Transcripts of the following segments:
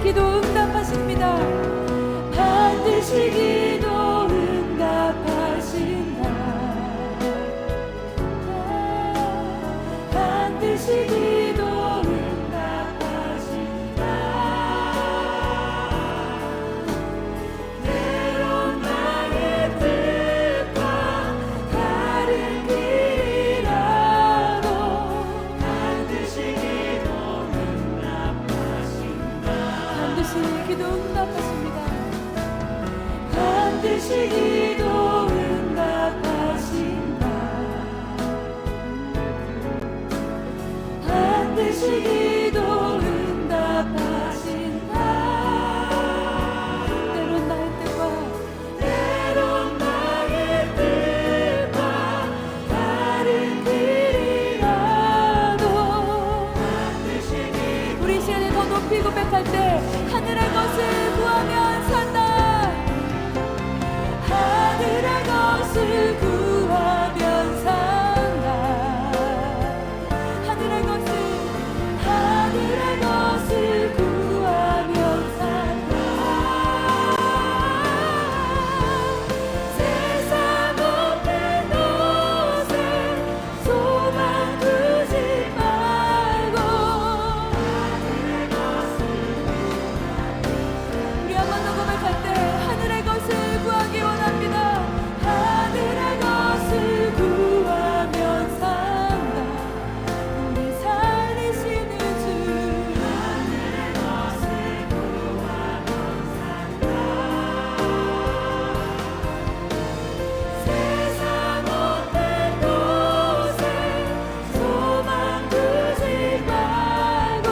기도 응답하십니다. 반드시 기도 응답하신다. 반드시 기도 응답하신다. 때론 나의 뜻과 다른 길이라도 반드시 기도 응답하신다. 반드시 기도 응답하십니다. 반드시 기도 응답하신다. 반드시 기도 응답하신다. 때론 나의 뜻과 다른 길이라도 우리 시간에 더 높이 고백할 때 하늘의 것을 구하면 산다. 하늘의 것을 구하면 산다. 하늘의 것을 구하면 산다. 세상 못된 것에 소망 두지 말고 우리 한 번 더 고백할 때 하늘의 것을 구하기 원합니다. 하늘의 것을 구하면 산다. 우리 살리시는 주 하늘의 것을 구하면 산다. 세상 못된 곳에 소망 두지 말고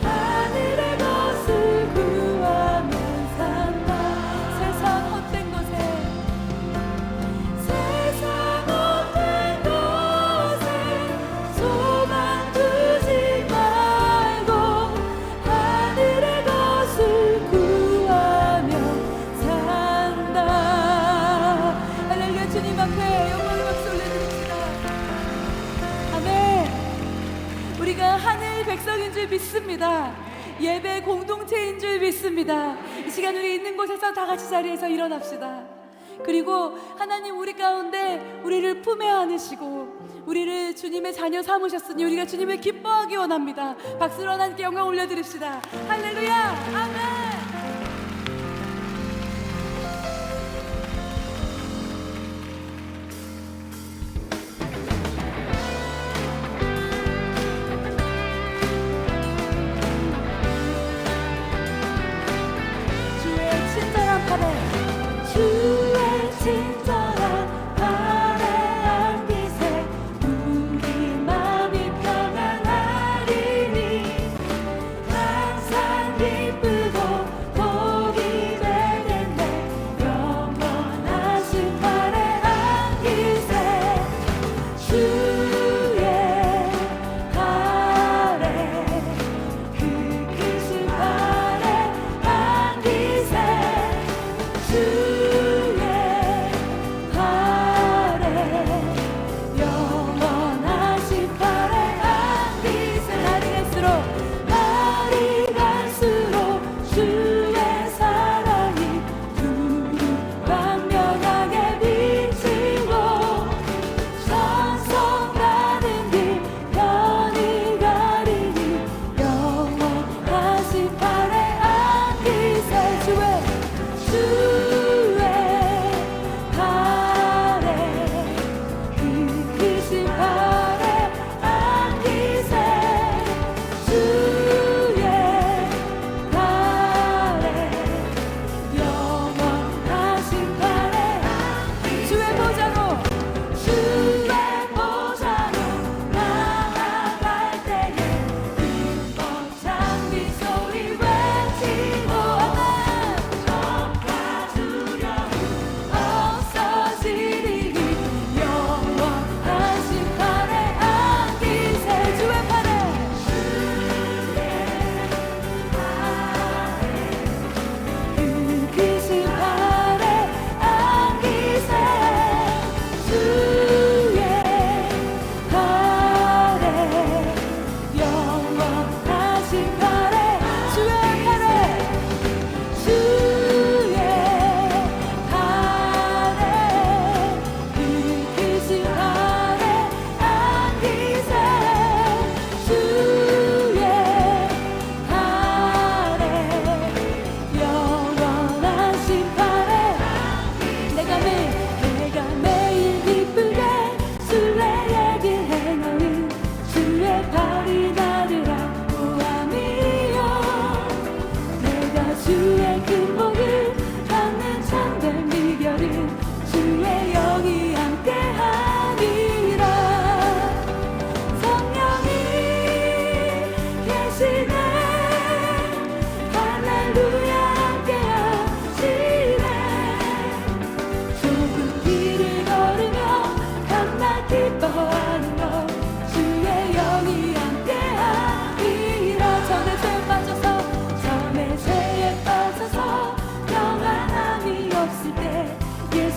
하늘의 것을 구하면 산다. 세상 헛된 곳에 소망 두지 말고 하늘의 것을 구하면 산다. 할렐루야. 주님 앞에 영광의 박수 올려드립니다. 아멘. 우리가 하늘 백성인 줄 믿습니다. 예배 공동체인 줄 믿습니다. 이 시간 우리 있는 곳에서 다 같이 자리에서 일어납시다. 그리고 하나님 우리 가운데 우리를 품에 안으시고 우리를 주님의 자녀 삼으셨으니 우리가 주님을 기뻐하기 원합니다. 박수로 하나님께 영광 올려드립시다. 할렐루야. 아멘. 주의 친절한 팔에 안빛에 우리 마음이 평안하리니 항상 기쁘고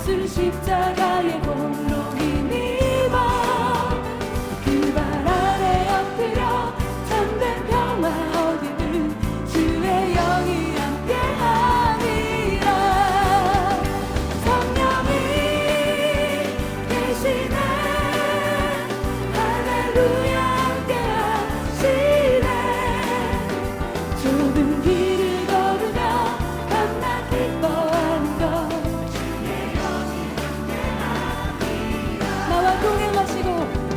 예수 십자가의 공로 힘입어 그 발 아래 엎드려 참된 평화 얻으는 주의 영이 함께하니라. 성령이 계시네 할렐루야 함께하시네. 좁은 길을 걸으며 밤낮 기뻐하는 것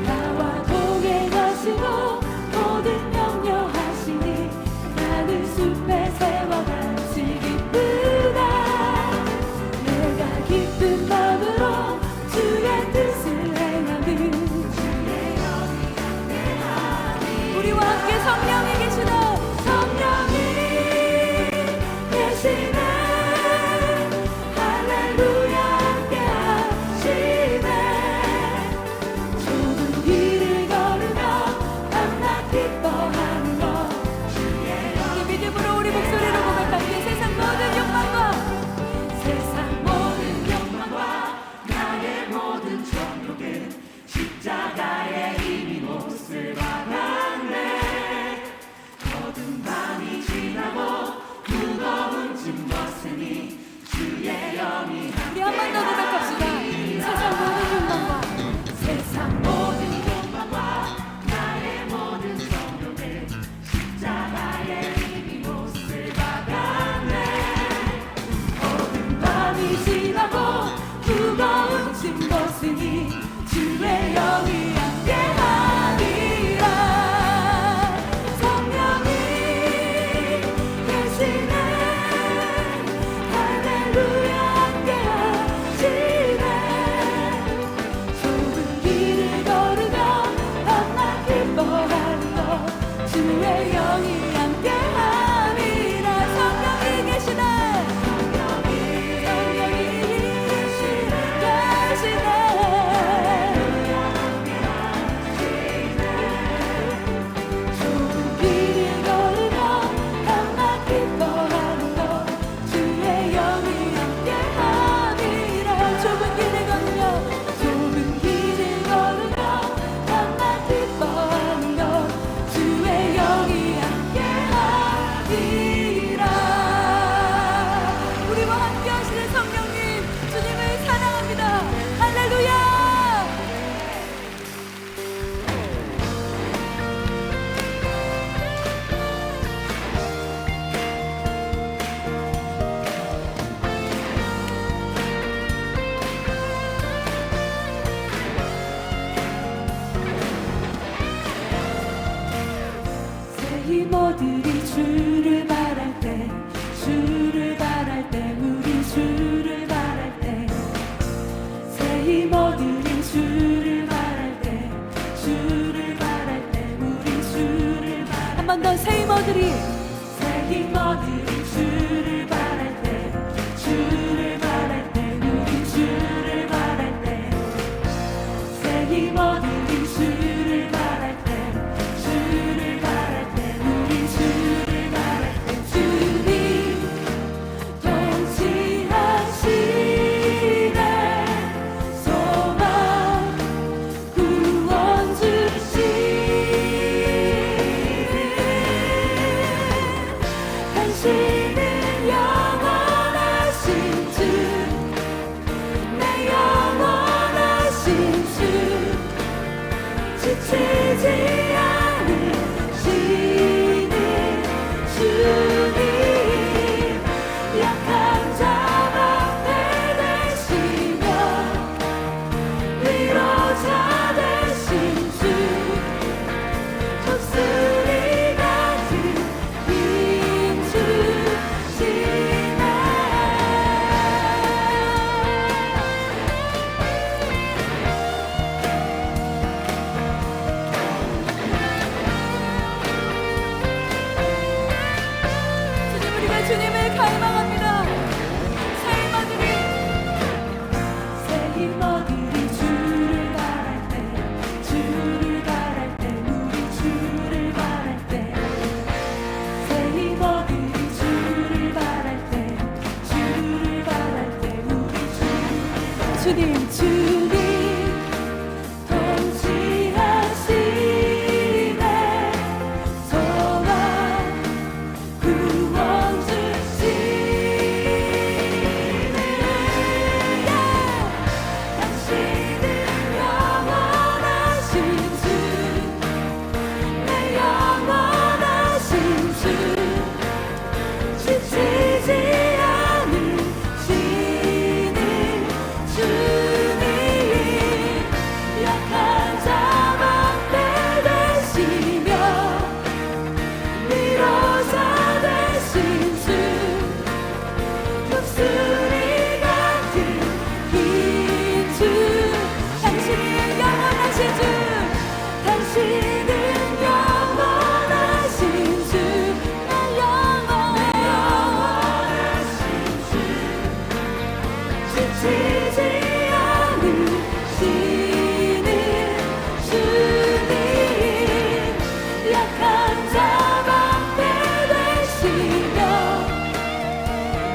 나와 동행하시고 모든 염려하시니 나는 숲에 새와 같이 기쁘다. 내가 기쁜 마음으로 주의 뜻을 행하는 우리와 함께 성령이 계시다. 성령이 계시네 할렐루야 함께하시네. 좁은 길을 걸으며 밤낮 기뻐하는 것 이 믿음으로 우리 목소리로 고백합니다. 세상 모든 욕망과 나의 모든 정욕은 십자가의 힘이 못을 박았네. 거듭 밤이 지나고 무거운 짐 벗으니 주의 영이 우리 한 번 더 고백합시다. 세상 모든 욕망과 나의 모든 정욕은 십자가의 힘이 못을 박았네. 거듭 밤이 지나고 무거운 짐 벗으니 주의 영이 함께하리라. 성령이 계시네 할렐루야 함께하시네. 좁은 길을 걸으며 밤낮 기뻐하는 것 주의 영이 함께하리라. 성령이 계시네 좁은 길을 걸으며 밤낮 기뻐하는 것 주의 영이 함께하리라. 좁은 길을 걸으며 밤낮 기뻐하는 것 주의 영이 함께하리라. 우리와 함께 하시는 성령님 주님을 사랑합니다. 할렐루야. 새 힘어들이 주를 바랄 때 우리 주를 바랄 때 새 힘어들이 주를 바랄 때 우리 주를 바랄 한 번 더 새 힘어들이 주를 바랄 때 우리 주를 바랄 때 새 힘어들이 주를 바랄 때 우리 주를 바랄 때 주님 통치하시네. 소망 구원 주시네. 간신 주님, 주님 통치하시네. 소망 구원 주시네. 당신은 영원하신 주, 내 영원하신 주, 지치지 않으시는 주님, 약한 자 방패 되시며 위로자 되신 주, 독수리 같은 긴 주, 당신은 영원하신 주, 당신은 영원하신 주, 내 영원하신 주, 지치지 않으시는 주님, 약한 자 방패 되시며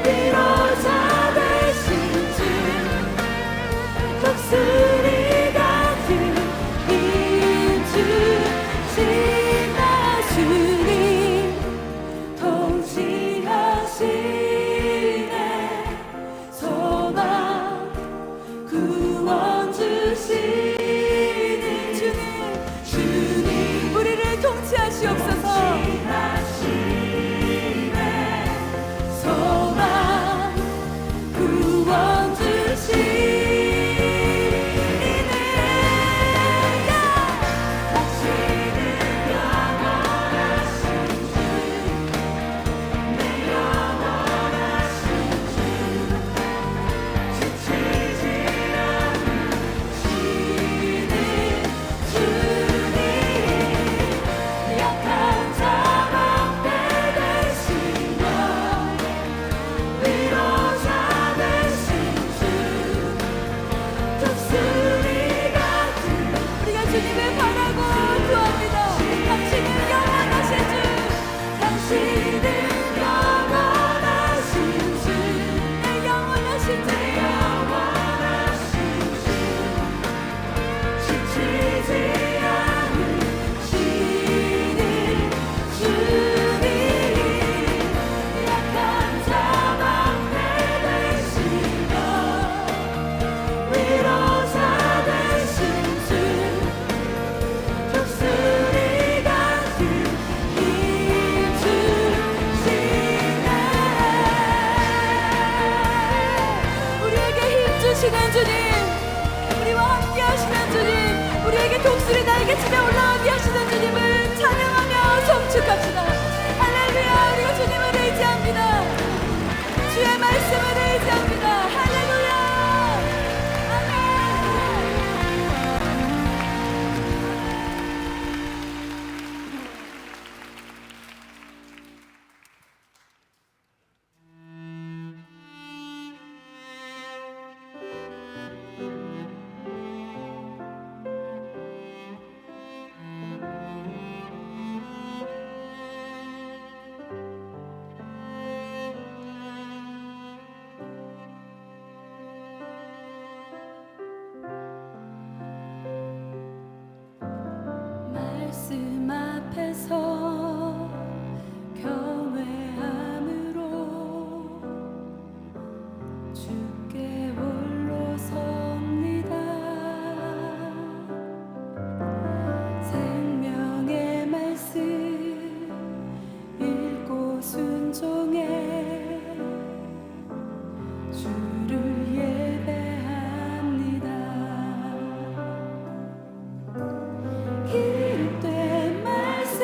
위로자 되신 주, 독수리 같은 긴 주, 신나 주님 통치하시네. 소망 구원 주시는 주님, 주님 우리를 통치하시옵소서. 소망 구원 주시네. 당신은 영원하신 주, 내 영원하신 주, 지치지 않으시는 주님, 약한 자 방패 되시며 위로자 되신 주, 독수리 같은 우리가 주님을 바라고 구합니다. 당신은 영원하신 주, 당신은 영원하신 주, 내 영원하신 주, 영원하신 주, 지치지 않으시는 주님, 약한 자 방패 되시며 위로자 되신 주, 독수리 같은 긴 주시네. 우리에게 힘 주시는 주님, 우리와 함께 하시는 주님, 우리에게 독수리 날개치며 올라가게 하시는 주님을 찬양하며 송축합시다. 할렐루야. 우리가 주님을 의지합니다. 주의 말씀을 의지합니다. 할렐루야. 아멘. 말씀 앞에서 경외함으로 주께 홀로 섭니다. 생명의 말씀 읽고 순종해 주를 예배합니다. 기록된 말씀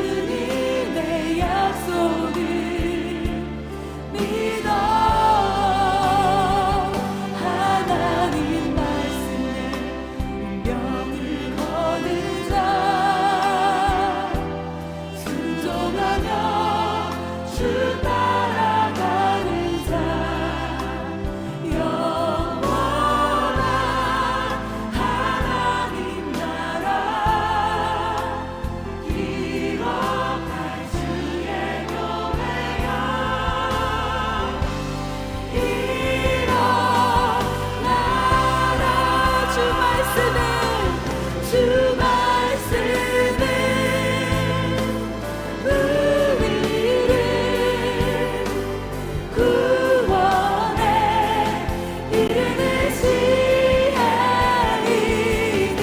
주님의 약속을 믿어 하나님 말씀에 운명을 거는 자 순종하며 주 따라가는 자 영원한 하나님 나라 기록할 주의 교회여 일어나라 주 말씀은 우리를 구원에 이르는 지혜이니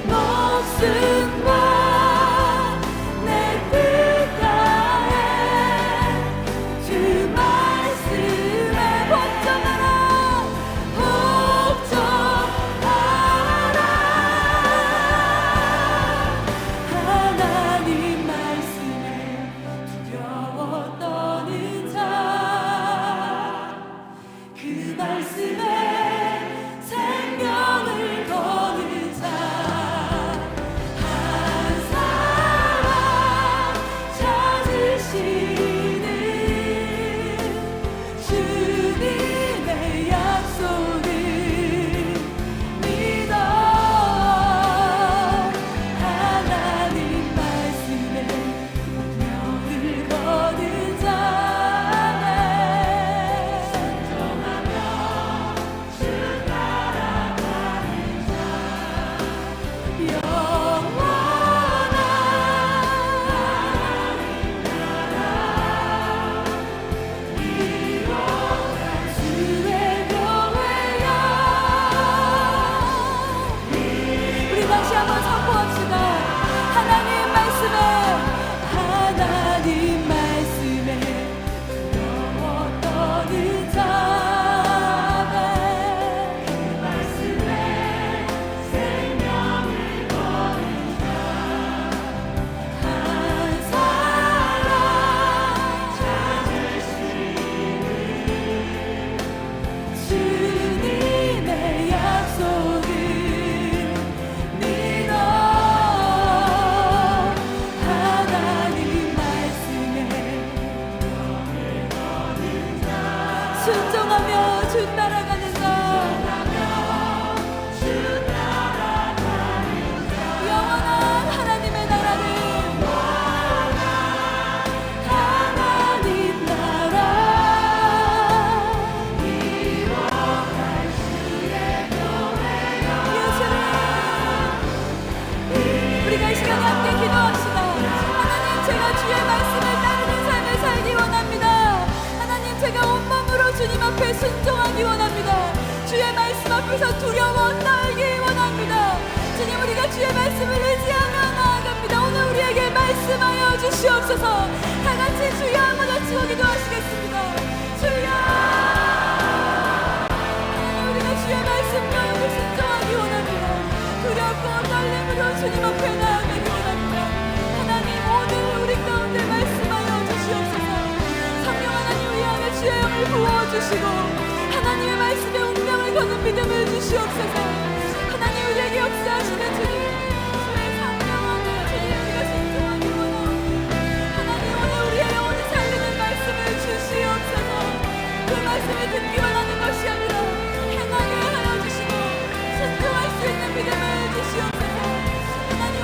목숨과 내 뜻 다해 주 말씀에 복종하라 하나님 말씀에 두려워 떠는 자 그 말씀에 생명을 거는 자 한 사람 찾으시는 주님의 약속을 믿어 하나님 말씀에 운명을 거는 자네 순종하며 주 따라가는 자 영원한 하나님 나라 이뤄갈 주의 교회여 우리 다시 한번 선포합시다. 하나님 말씀에 두려워 떠는 자네 그 말씀에 생명을 거는 자 한 사람 찾으시는 주님의 약속을 믿어 하나님 말씀에 순종하며 주 따라가는 자 영원한 하나님의 나라를 하나님 나라 이뤄갈 주의 교회여 우리가 이 시간에 함께 기도합시다. 하나님 제가 주의 말씀을 따르는 삶을 살기 원합니다. 하나님 제가 온몸으로 주님 앞에 순종하기 원합니다. 주의 말씀 앞에서 두려워 떨기 원합니다. 주님 우리가 주의 말씀을 의지하며 나아갑니다. 오늘 우리에게 말씀하여 주시옵소서. 다같이 주여 한번 외치고 기도하시겠습니다. 주여 하나님 우리가 주의 말씀대로 순종하기 원합니다. 두렵고 떨림으로 주님 앞에 나아가기 원합니다. 하나님 오늘 우리 가운데 말씀하여 주시옵소서. 성령 하나님 위하여 주의 영을 부어주시고 하나님의 말씀에 운명을 거는 믿음을 주시옵소서. 하나님 우리에게 역사하시는 주님 주의 성령 안에 주님 우리가 순종하기 원합니다. 하나님 오늘 우리의 영혼을 살리는 말씀을 주시옵소서. 그 말씀을 듣기 원하는 것이 아니라 행하게 하여 주시고 순종할 수 있는 믿음을 주시옵소서. 하나님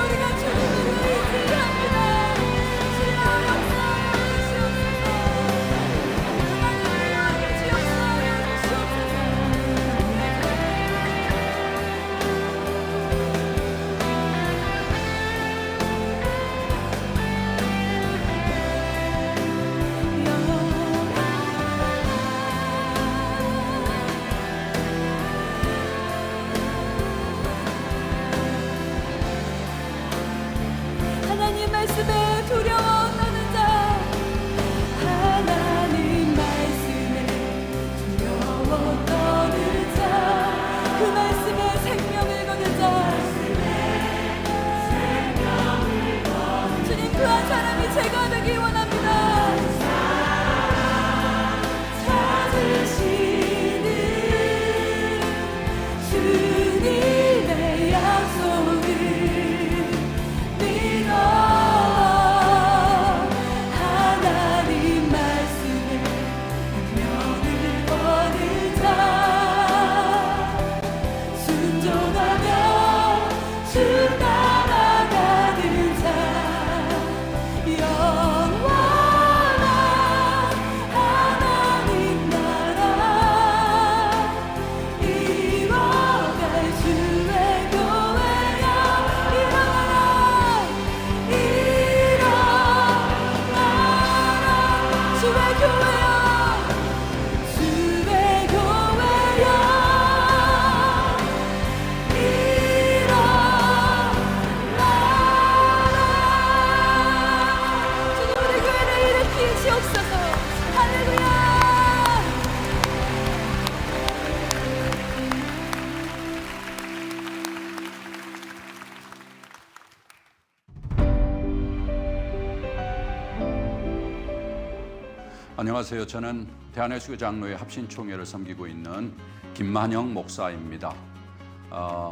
안녕하세요. 저는 대한예수교 장로회 합신총회를 섬기고 있는 김만영 목사입니다.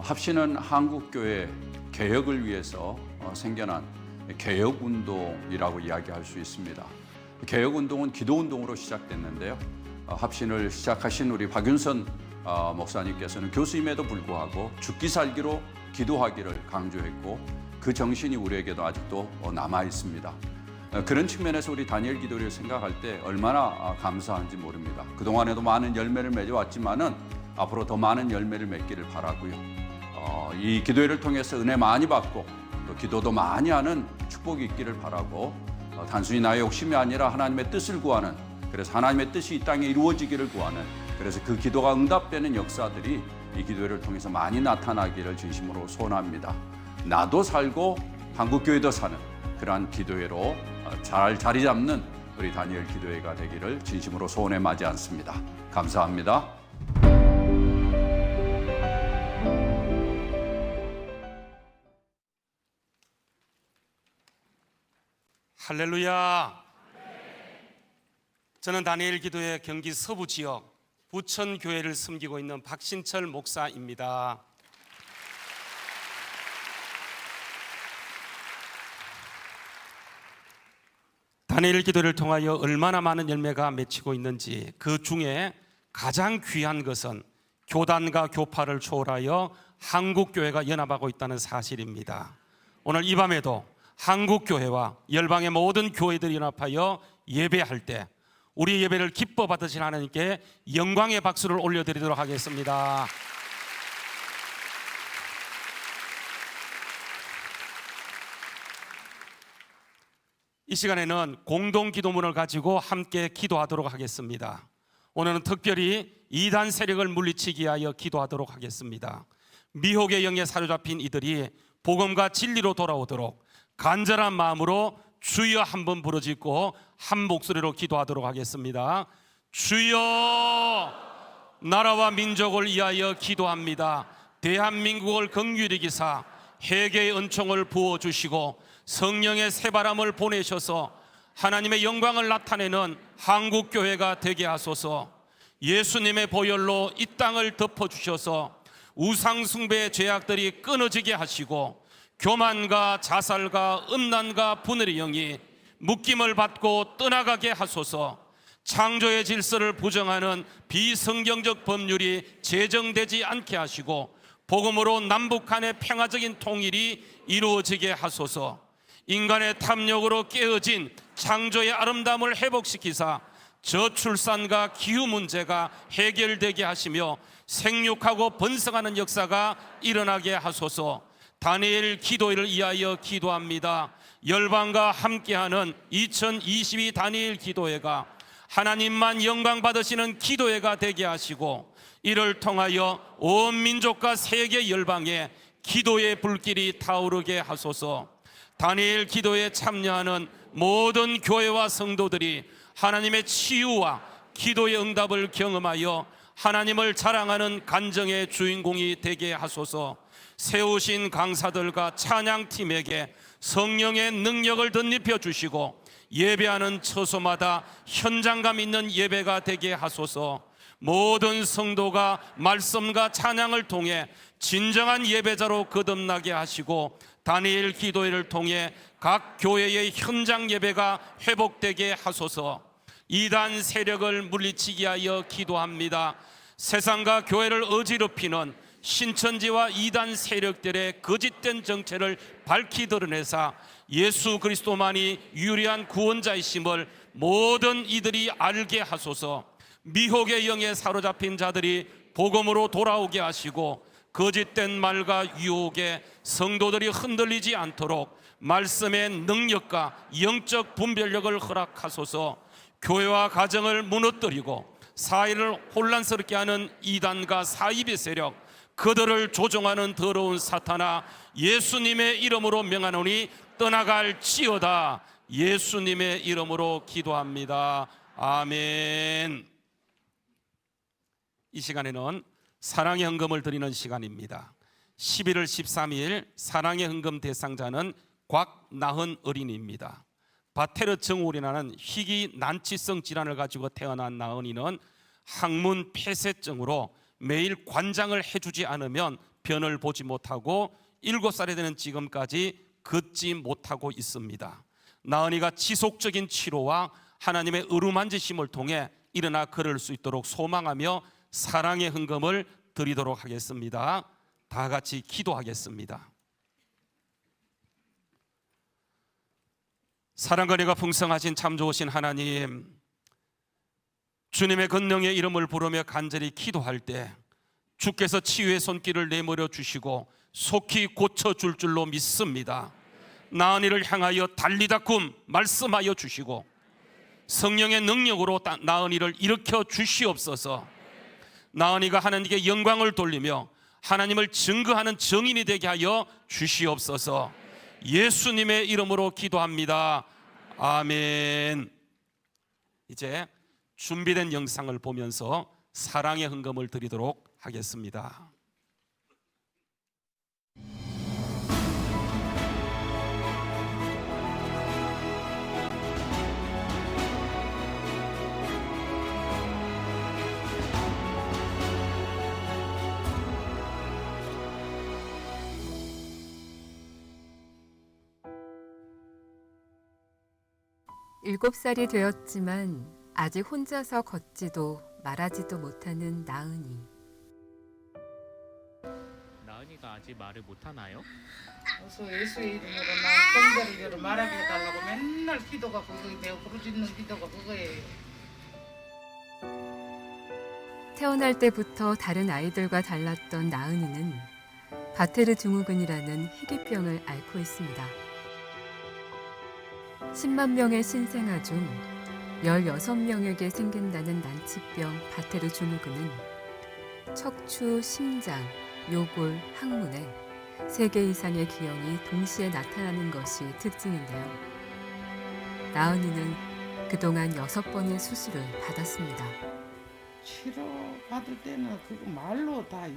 합신은 한국교회 개혁을 위해서 생겨난 개혁운동이라고 이야기할 수 있습니다. 개혁운동은 기도운동으로 시작됐는데요. 합신을 시작하신 우리 박윤선 목사님께서는 교수임에도 불구하고 죽기 살기로 기도하기를 강조했고 그 정신이 우리에게도 아직도 남아 있습니다. 그런 측면에서 우리 다니엘 기도를 생각할 때 얼마나 감사한지 모릅니다. 그동안에도 많은 열매를 맺어왔지만은 앞으로 더 많은 열매를 맺기를 바라고요. 이 기도회를 통해서 은혜 많이 받고 또 기도도 많이 하는 축복이 있기를 바라고 단순히 나의 욕심이 아니라 하나님의 뜻을 구하는, 그래서 하나님의 뜻이 이 땅에 이루어지기를 구하는, 그래서 그 기도가 응답되는 역사들이 이 기도회를 통해서 많이 나타나기를 진심으로 소원합니다. 나도 살고 한국교회도 사는 그러한 기도회로 잘 자리 잡는 우리 다니엘 기도회가 되기를 진심으로 소원해 마지 않습니다. 감사합니다. 할렐루야. 저는 다니엘 기도회 경기 서부 지역 부천교회를 섬기고 있는 박신철 목사입니다. 다니엘 기도를 통하여 얼마나 많은 열매가 맺히고 있는지, 그 중에 가장 귀한 것은 교단과 교파를 초월하여 한국교회가 연합하고 있다는 사실입니다. 오늘 이 밤에도 한국교회와 열방의 모든 교회들이 연합하여 예배할 때 우리 예배를 기뻐 받으신 하나님께 영광의 박수를 올려드리도록 하겠습니다. 이 시간에는 공동 기도문을 가지고 함께 기도하도록 하겠습니다. 오늘은 특별히 이단 세력을 물리치기 위하여 기도하도록 하겠습니다. 미혹의 영에 사로잡힌 이들이 복음과 진리로 돌아오도록 간절한 마음으로 주여 한번 부르짖고 한 목소리로 기도하도록 하겠습니다. 주여, 나라와 민족을 위하여 기도합니다. 대한민국을 긍휼히 여기사 회개의 은총을 부어주시고 성령의 새바람을 보내셔서 하나님의 영광을 나타내는 한국교회가 되게 하소서. 예수님의 보혈로 이 땅을 덮어주셔서 우상숭배의 죄악들이 끊어지게 하시고 교만과 자살과 음란과 분열의 영이 묶임을 받고 떠나가게 하소서. 창조의 질서를 부정하는 비성경적 법률이 제정되지 않게 하시고 복음으로 남북 간의 평화적인 통일이 이루어지게 하소서. 인간의 탐욕으로 깨어진 창조의 아름다움을 회복시키사 저출산과 기후 문제가 해결되게 하시며 생육하고 번성하는 역사가 일어나게 하소서. 다니엘 기도회를 위하여 기도합니다. 열방과 함께하는 2022 다니엘 기도회가 하나님만 영광 받으시는 기도회가 되게 하시고 이를 통하여 온 민족과 세계 열방에 기도의 불길이 타오르게 하소서. 다니엘 기도에 참여하는 모든 교회와 성도들이 하나님의 치유와 기도의 응답을 경험하여 하나님을 자랑하는 간정의 주인공이 되게 하소서. 세우신 강사들과 찬양팀에게 성령의 능력을 덧입혀 주시고 예배하는 처소마다 현장감 있는 예배가 되게 하소서. 모든 성도가 말씀과 찬양을 통해 진정한 예배자로 거듭나게 하시고 다니엘 기도회를 통해 각 교회의 현장 예배가 회복되게 하소서. 이단 세력을 물리치기 위하여 기도합니다. 세상과 교회를 어지럽히는 신천지와 이단 세력들의 거짓된 정체를 밝히 드러내사 예수 그리스도만이 유일한 구원자이심을 모든 이들이 알게 하소서. 미혹의 영에 사로잡힌 자들이 복음으로 돌아오게 하시고 거짓된 말과 유혹에 성도들이 흔들리지 않도록 말씀의 능력과 영적 분별력을 허락하소서. 교회와 가정을 무너뜨리고 사회를 혼란스럽게 하는 이단과 사이비 세력, 그들을 조종하는 더러운 사탄아, 예수님의 이름으로 명하노니 떠나갈지어다. 예수님의 이름으로 기도합니다. 아멘. 이 시간에는 사랑의 헌금을 드리는 시간입니다. 11월 13일 사랑의 헌금 대상자는 곽나은 어린이입니다. 바테르 증후군이라는 희귀 난치성 질환을 가지고 태어난 나은이는 항문 폐쇄증으로 매일 관장을 해주지 않으면 변을 보지 못하고 7살이 되는 지금까지 걷지 못하고 있습니다. 나은이가 지속적인 치료와 하나님의 어루만지심을 통해 일어나 걸을 수 있도록 소망하며 사랑의 헌금을 드리도록 하겠습니다. 다 같이 기도하겠습니다. 사랑과 은혜가 풍성하신 참 좋으신 하나님, 주님의 권능의 이름을 부르며 간절히 기도할 때 주께서 치유의 손길을 내밀어 주시고 속히 고쳐줄 줄로 믿습니다. 나은이를 향하여 달리다꿈 말씀하여 주시고 성령의 능력으로 나은이를 일으켜 주시옵소서. 나은이가 하나님께 영광을 돌리며 하나님을 증거하는 증인이 되게 하여 주시옵소서. 예수님의 이름으로 기도합니다. 아멘. 이제 준비된 영상을 보면서 사랑의 헌금을 드리도록 하겠습니다. 일곱 살이 되었지만 아직 혼자서 걷지도 말하지도 못하는 나은이. 나은이가 아직 말을 못하나요? 어서 예수의 이름으로 나 성대로 말하게 해달라고 맨날 기도가 그거예요. 내가 부르짖는 기도가 그거예요. 태어날 때부터 다른 아이들과 달랐던 나은이는 바테르 증후군이라는 희귀병을 앓고 있습니다. 10만 명의 신생아 중 16명에게 생긴다는 난치병 바테르 증후군은 척추, 심장, 요골, 항문에 3개 이상의 기형이 동시에 나타나는 것이 특징인데요. 나은이는 그동안 6번의 수술을 받았습니다. 치료 받을 때는 그거 말로 다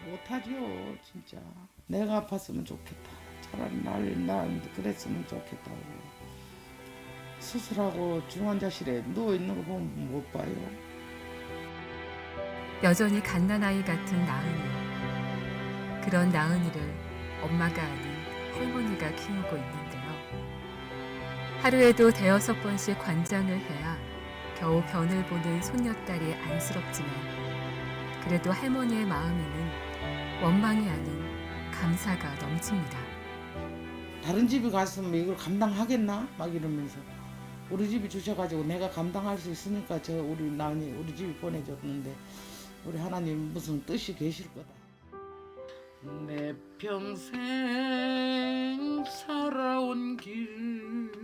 못하죠. 진짜 내가 아팠으면 좋겠다. 차라리 난 그랬으면 좋겠다고. 수술하고 중환자실에 누워있는 거 보면 못 봐요. 여전히 갓난아이 같은 나은이. 그런 나은이를 엄마가 아닌 할머니가 키우고 있는데요. 하루에도 5번씩 관장을 해야 겨우 변을 보는 손녀딸이 안쓰럽지만 그래도 할머니의 마음에는 원망이 아닌 감사가 넘칩니다. 다른 집에 갔으면 이걸 감당하겠나? 막 이러면서 우리 집이 주셔가지고 내가 감당할 수 있으니까 저 우리 나은이 우리 집이 보내줬는데 우리 하나님 무슨 뜻이 계실 거다. 내 평생 살아온 길을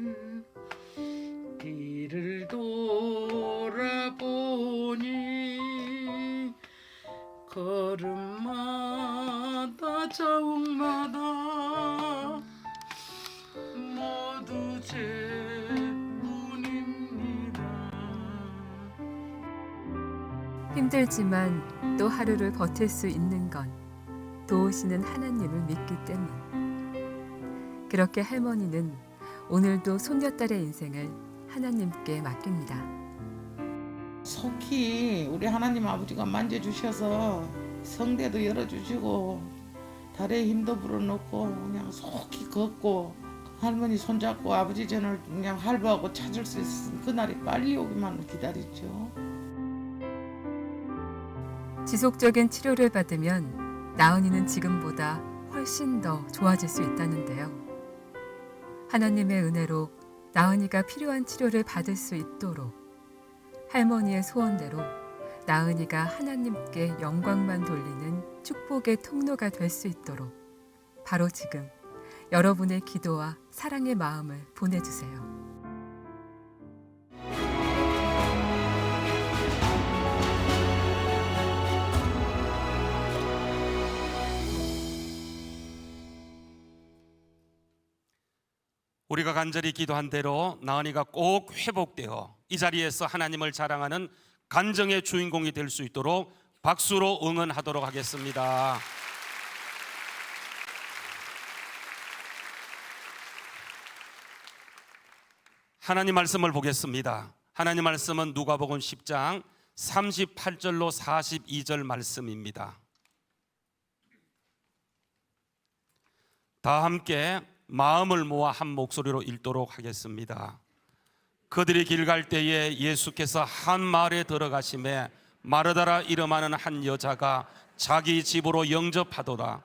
돌아보니 걸음마다 자욱마다 모두 죄뿐입니다. 힘들지만 또 하루를 버틸 수 있는 건 도우시는 하나님을 믿기 때문. 그렇게 할머니는 오늘도 손녀딸의 인생을 하나님께 맡깁니다. 속히 우리 하나님 아버지가 만져주셔서 성대도 열어주시고 다리에 힘도 불어넣고 그냥 속히 걷고 할머니 손잡고 아버지 전을 그냥 할부하고 찾을 수 있는 그날이 빨리 오기만 기다리죠. 지속적인 치료를 받으면 나은이는 지금보다 훨씬 더 좋아질 수 있다는데요. 하나님의 은혜로 나은이가 필요한 치료를 받을 수 있도록 할머니의 소원대로 나은이가 하나님께 영광만 돌리는 축복의 통로가 될 수 있도록 바로 지금 여러분의 기도와 사랑의 마음을 보내주세요. 우리가 간절히 기도한 대로 나은이가 꼭 회복되어 이 자리에서 하나님을 자랑하는 간정의 주인공이 될 수 있도록 박수로 응원하도록 하겠습니다. 하나님 말씀을 보겠습니다. 하나님 말씀은 누가복음 10장 38절로 42절 말씀입니다. 다 함께 마음을 모아 한 목소리로 읽도록 하겠습니다. 그들이 길 갈 때에 예수께서 한 마을에 들어가심에 마르다라 이름하는 한 여자가 자기 집으로 영접하더라.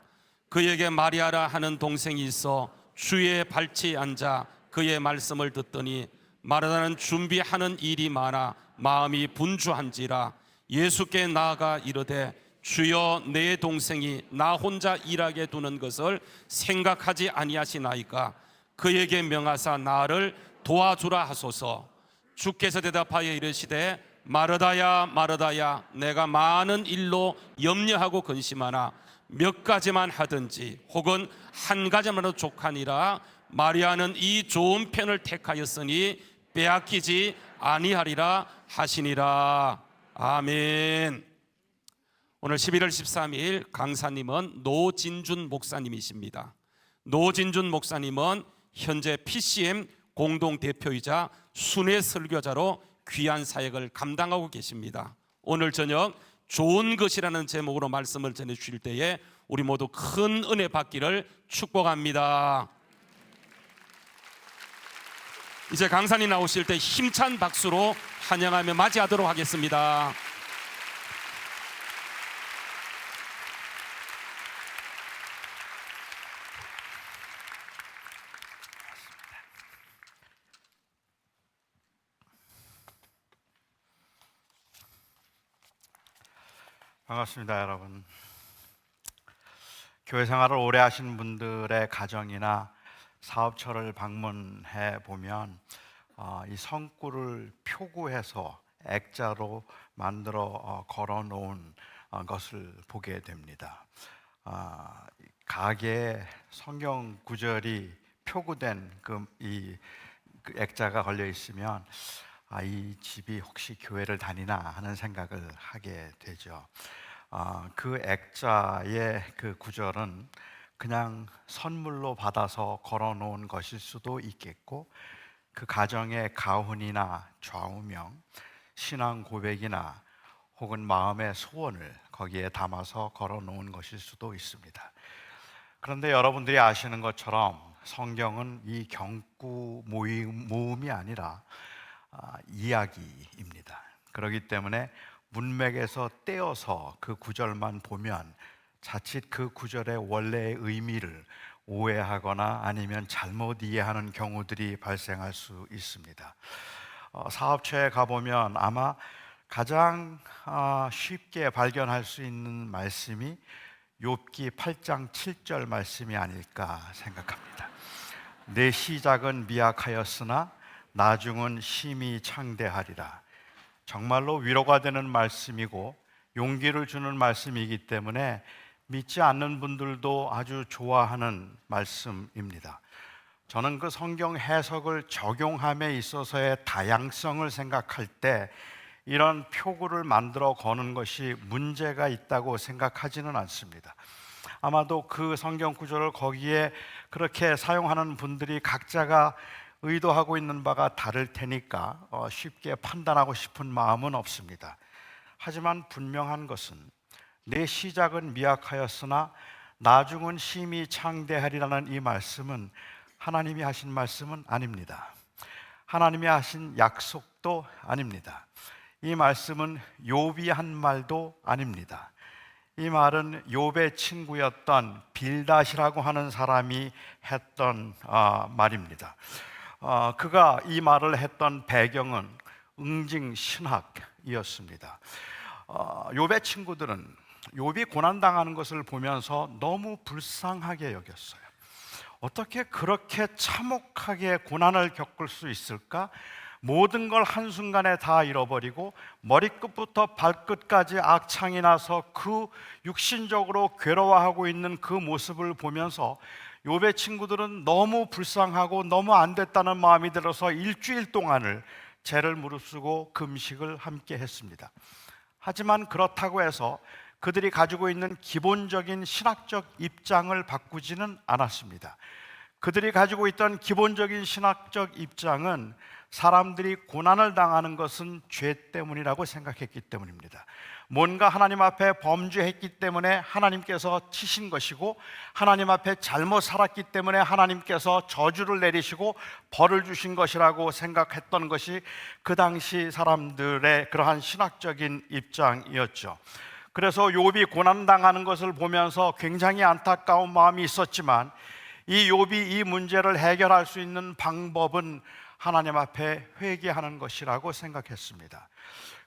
그에게 마리아라 하는 동생이 있어 주의 발치에 앉아 그의 말씀을 듣더니 마르다는 준비하는 일이 많아 마음이 분주한지라 예수께 나아가 이르되 주여, 내 동생이 나 혼자 일하게 두는 것을 생각하지 아니하시나이까? 그에게 명하사 나를 도와주라 하소서. 주께서 대답하여 이르시되 마르다야 마르다야, 내가 많은 일로 염려하고 근심하나 몇 가지만 하든지 혹은 한 가지만도 족하니라. 마리아는 이 좋은 편을 택하였으니 빼앗기지 아니하리라 하시니라. 아멘. 오늘 11월 13일 강사님은 노진준 목사님이십니다. 노진준 목사님은 현재 PCM 공동대표이자 순회 설교자로 귀한 사역을 감당하고 계십니다. 오늘 저녁 좋은 것이라는 제목으로 말씀을 전해주실 때에 우리 모두 큰 은혜 받기를 축복합니다. 이제 강사님 나오실 때 힘찬 박수로 환영하며 맞이하도록 하겠습니다. 반갑습니다, 여러분. 교회 생활을 오래 하신 분들의 가정이나 사업처를 방문해 보면 이 성구를 표구해서 액자로 만들어 걸어 놓은 것을 보게 됩니다. 가게에 성경 구절이 표구된 그 액자가 걸려 있으면 이 집이 혹시 교회를 다니나 하는 생각을 하게 되죠. 그 액자의 그 구절은 그냥 선물로 받아서 걸어놓은 것일 수도 있겠고, 그 가정의 가훈이나 좌우명, 신앙 고백이나 혹은 마음의 소원을 거기에 담아서 걸어놓은 것일 수도 있습니다. 그런데 여러분들이 아시는 것처럼 성경은 이 경구 모음이 아니라 이야기입니다. 그렇기 때문에 문맥에서 떼어서 그 구절만 보면 자칫 그 구절의 원래의 의미를 오해하거나 아니면 잘못 이해하는 경우들이 발생할 수 있습니다. 사업처에 가보면 아마 가장 쉽게 발견할 수 있는 말씀이 욥기 8장 7절 말씀이 아닐까 생각합니다. 내 시작은 미약하였으나 나중은 심히 창대하리라. 정말로 위로가 되는 말씀이고 용기를 주는 말씀이기 때문에 믿지 않는 분들도 아주 좋아하는 말씀입니다. 저는 그 성경 해석을 적용함에 있어서의 다양성을 생각할 때 이런 표구를 만들어 거는 것이 문제가 있다고 생각하지는 않습니다. 아마도 그 성경 구절을 거기에 그렇게 사용하는 분들이 각자가 의도하고 있는 바가 다를 테니까 쉽게 판단하고 싶은 마음은 없습니다. 하지만 분명한 것은 내 시작은 미약하였으나 나중은 심히 창대하리라는 이 말씀은 하나님이 하신 말씀은 아닙니다. 하나님이 하신 약속도 아닙니다. 이 말씀은 욥이 한 말도 아닙니다. 이 말은 욥의 친구였던 빌닷이라고 하는 사람이 했던 말입니다. 그가 이 말을 했던 배경은 응징신학이었습니다. 욥의 친구들은 욥이 고난당하는 것을 보면서 너무 불쌍하게 여겼어요. 어떻게 그렇게 참혹하게 고난을 겪을 수 있을까? 모든 걸 한순간에 다 잃어버리고 머리끝부터 발끝까지 악창이 나서 그 육신적으로 괴로워하고 있는 그 모습을 보면서 욥의 친구들은 너무 불쌍하고 너무 안 됐다는 마음이 들어서 일주일 동안을 죄를 무릅쓰고 금식을 함께 했습니다. 하지만 그렇다고 해서 그들이 가지고 있는 기본적인 신학적 입장을 바꾸지는 않았습니다. 그들이 가지고 있던 기본적인 신학적 입장은 사람들이 고난을 당하는 것은 죄 때문이라고 생각했기 때문입니다. 뭔가 하나님 앞에 범죄했기 때문에 하나님께서 치신 것이고, 하나님 앞에 잘못 살았기 때문에 하나님께서 저주를 내리시고 벌을 주신 것이라고 생각했던 것이 그 당시 사람들의 그러한 신학적인 입장이었죠. 그래서 욥이 고난당하는 것을 보면서 굉장히 안타까운 마음이 있었지만, 이 욥이 이 문제를 해결할 수 있는 방법은 하나님 앞에 회개하는 것이라고 생각했습니다.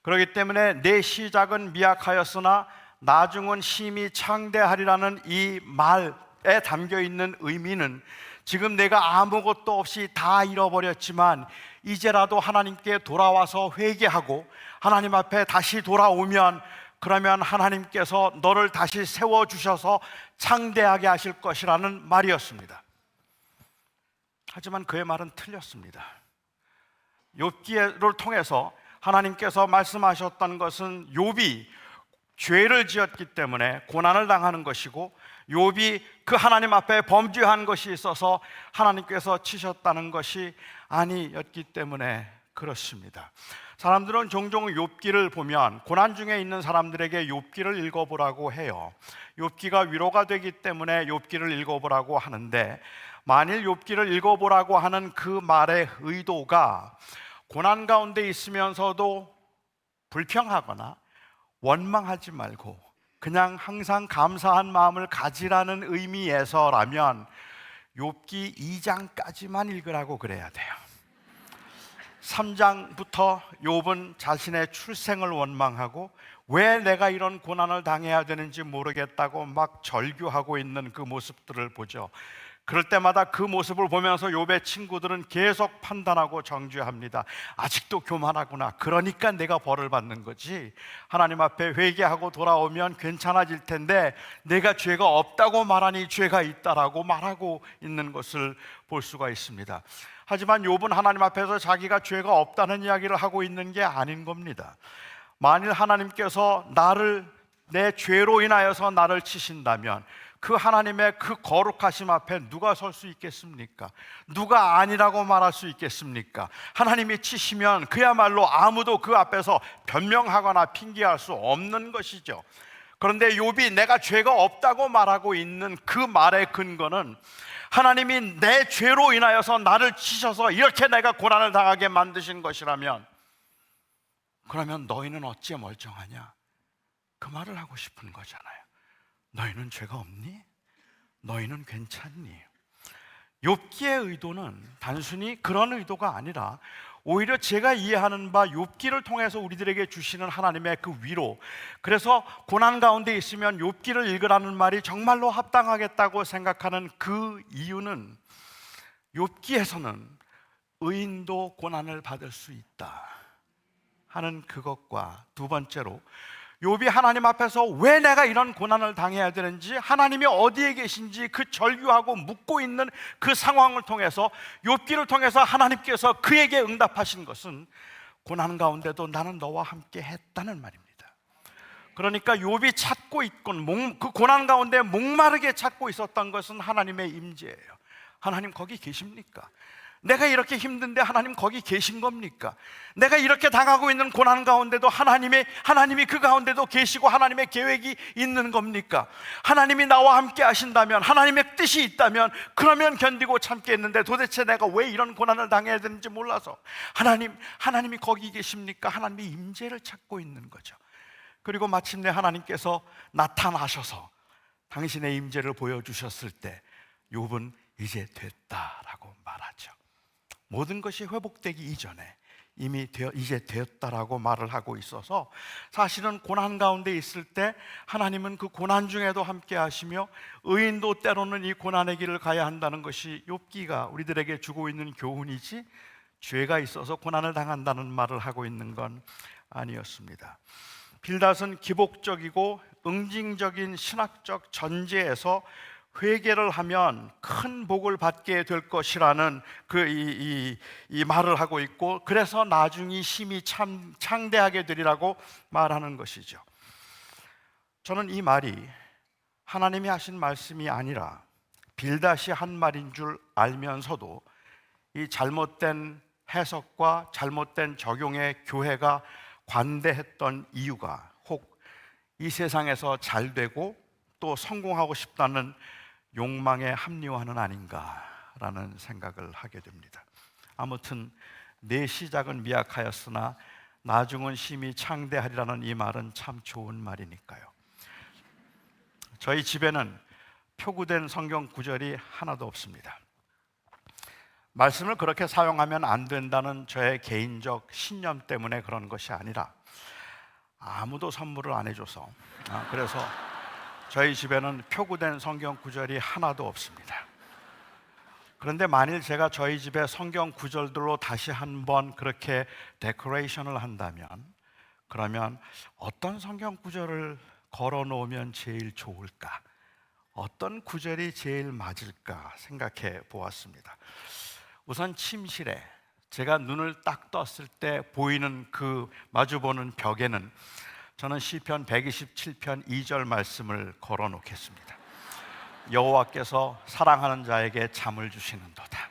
그렇기 때문에 내 시작은 미약하였으나 나중은 심히 창대하리라는 이 말에 담겨 있는 의미는, 지금 내가 아무것도 없이 다 잃어버렸지만 이제라도 하나님께 돌아와서 회개하고 하나님 앞에 다시 돌아오면, 그러면 하나님께서 너를 다시 세워주셔서 창대하게 하실 것이라는 말이었습니다. 하지만 그의 말은 틀렸습니다. 욥기를 통해서 하나님께서 말씀하셨던 것은 욥이 죄를 지었기 때문에 고난을 당하는 것이고, 욥이 그 하나님 앞에 범죄한 것이 있어서 하나님께서 치셨다는 것이 아니었기 때문에 그렇습니다. 사람들은 종종 욥기를 보면 고난 중에 있는 사람들에게 욥기를 읽어보라고 해요. 욥기가 위로가 되기 때문에 욥기를 읽어보라고 하는데, 만일 욥기를 읽어보라고 하는 그 말의 의도가 고난 가운데 있으면서도 불평하거나 원망하지 말고 그냥 항상 감사한 마음을 가지라는 의미에서라면 욥기 2장까지만 읽으라고 그래야 돼요. 3장부터 욥은 자신의 출생을 원망하고 왜 내가 이런 고난을 당해야 되는지 모르겠다고 막 절규하고 있는 그 모습들을 보죠. 그럴 때마다 그 모습을 보면서 욥의 친구들은 계속 판단하고 정죄합니다. 아직도 교만하구나. 그러니까 내가 벌을 받는 거지. 하나님 앞에 회개하고 돌아오면 괜찮아질 텐데 내가 죄가 없다고 말하니 죄가 있다라고 말하고 있는 것을 볼 수가 있습니다. 하지만 욥은 하나님 앞에서 자기가 죄가 없다는 이야기를 하고 있는 게 아닌 겁니다. 만일 하나님께서 내 죄로 인하여서 나를 치신다면 그 하나님의 그 거룩하심 앞에 누가 설 수 있겠습니까? 누가 아니라고 말할 수 있겠습니까? 하나님이 치시면 그야말로 아무도 그 앞에서 변명하거나 핑계할 수 없는 것이죠. 그런데 욥이 내가 죄가 없다고 말하고 있는 그 말의 근거는 하나님이 내 죄로 인하여서 나를 치셔서 이렇게 내가 고난을 당하게 만드신 것이라면, 그러면 너희는 어찌 멀쩡하냐? 그 말을 하고 싶은 거잖아요. 너희는 죄가 없니? 너희는 괜찮니? 욥기의 의도는 단순히 그런 의도가 아니라 오히려 제가 이해하는 바 욥기를 통해서 우리들에게 주시는 하나님의 그 위로, 그래서 고난 가운데 있으면 욥기를 읽으라는 말이 정말로 합당하겠다고 생각하는 그 이유는 욥기에서는 의인도 고난을 받을 수 있다 하는 그것과, 두 번째로 욥이 하나님 앞에서 왜 내가 이런 고난을 당해야 되는지, 하나님이 어디에 계신지 그 절규하고 묻고 있는 그 상황을 통해서, 욥기를 통해서 하나님께서 그에게 응답하신 것은 고난 가운데도 나는 너와 함께 했다는 말입니다. 그러니까 욥이 찾고 있건 그 고난 가운데 목마르게 찾고 있었던 것은 하나님의 임재예요. 하나님 거기 계십니까? 내가 이렇게 힘든데 하나님 거기 계신 겁니까? 내가 이렇게 당하고 있는 고난 가운데도 하나님이 그 가운데도 계시고 하나님의 계획이 있는 겁니까? 하나님이 나와 함께 하신다면, 하나님의 뜻이 있다면 그러면 견디고 참겠는데 도대체 내가 왜 이런 고난을 당해야 되는지 몰라서 하나님이 거기 계십니까? 하나님의 임재를 찾고 있는 거죠. 그리고 마침내 하나님께서 나타나셔서 당신의 임재를 보여주셨을 때 욥은 이제 됐다라고 말하죠. 모든 것이 회복되기 이전에 이미 이제 되었다라고 말을 하고 있어서, 사실은 고난 가운데 있을 때 하나님은 그 고난 중에도 함께 하시며 의인도 때로는 이 고난의 길을 가야 한다는 것이 욥기가 우리들에게 주고 있는 교훈이지, 죄가 있어서 고난을 당한다는 말을 하고 있는 건 아니었습니다. 빌닷은 기복적이고 응징적인 신학적 전제에서 회개를 하면 큰 복을 받게 될 것이라는 이 말을 하고 있고, 그래서 나중이 심히 창대하게 되리라고 말하는 것이죠. 저는 이 말이 하나님이 하신 말씀이 아니라 빌다시 한 말인 줄 알면서도 이 잘못된 해석과 잘못된 적용에 교회가 관대했던 이유가 혹 이 세상에서 잘 되고 또 성공하고 싶다는 욕망에 합리화는 아닌가라는 생각을 하게 됩니다. 아무튼 내 시작은 미약하였으나 나중은 심히 창대하리라는 이 말은 참 좋은 말이니까요. 저희 집에는 표구된 성경 구절이 하나도 없습니다. 말씀을 그렇게 사용하면 안 된다는 저의 개인적 신념 때문에 그런 것이 아니라 아무도 선물을 안 해줘서 그래서 저희 집에는 표구된 성경 구절이 하나도 없습니다. 그런데 만일 제가 저희 집에 성경 구절들로 다시 한번 그렇게 데코레이션을 한다면 그러면 어떤 성경 구절을 걸어 놓으면 제일 좋을까? 어떤 구절이 제일 맞을까 생각해 보았습니다. 우선 침실에 제가 눈을 딱 떴을 때 보이는 그 마주보는 벽에는 저는 시편 127편 2절 말씀을 걸어 놓겠습니다. 여호와께서 사랑하는 자에게 잠을 주시는도다.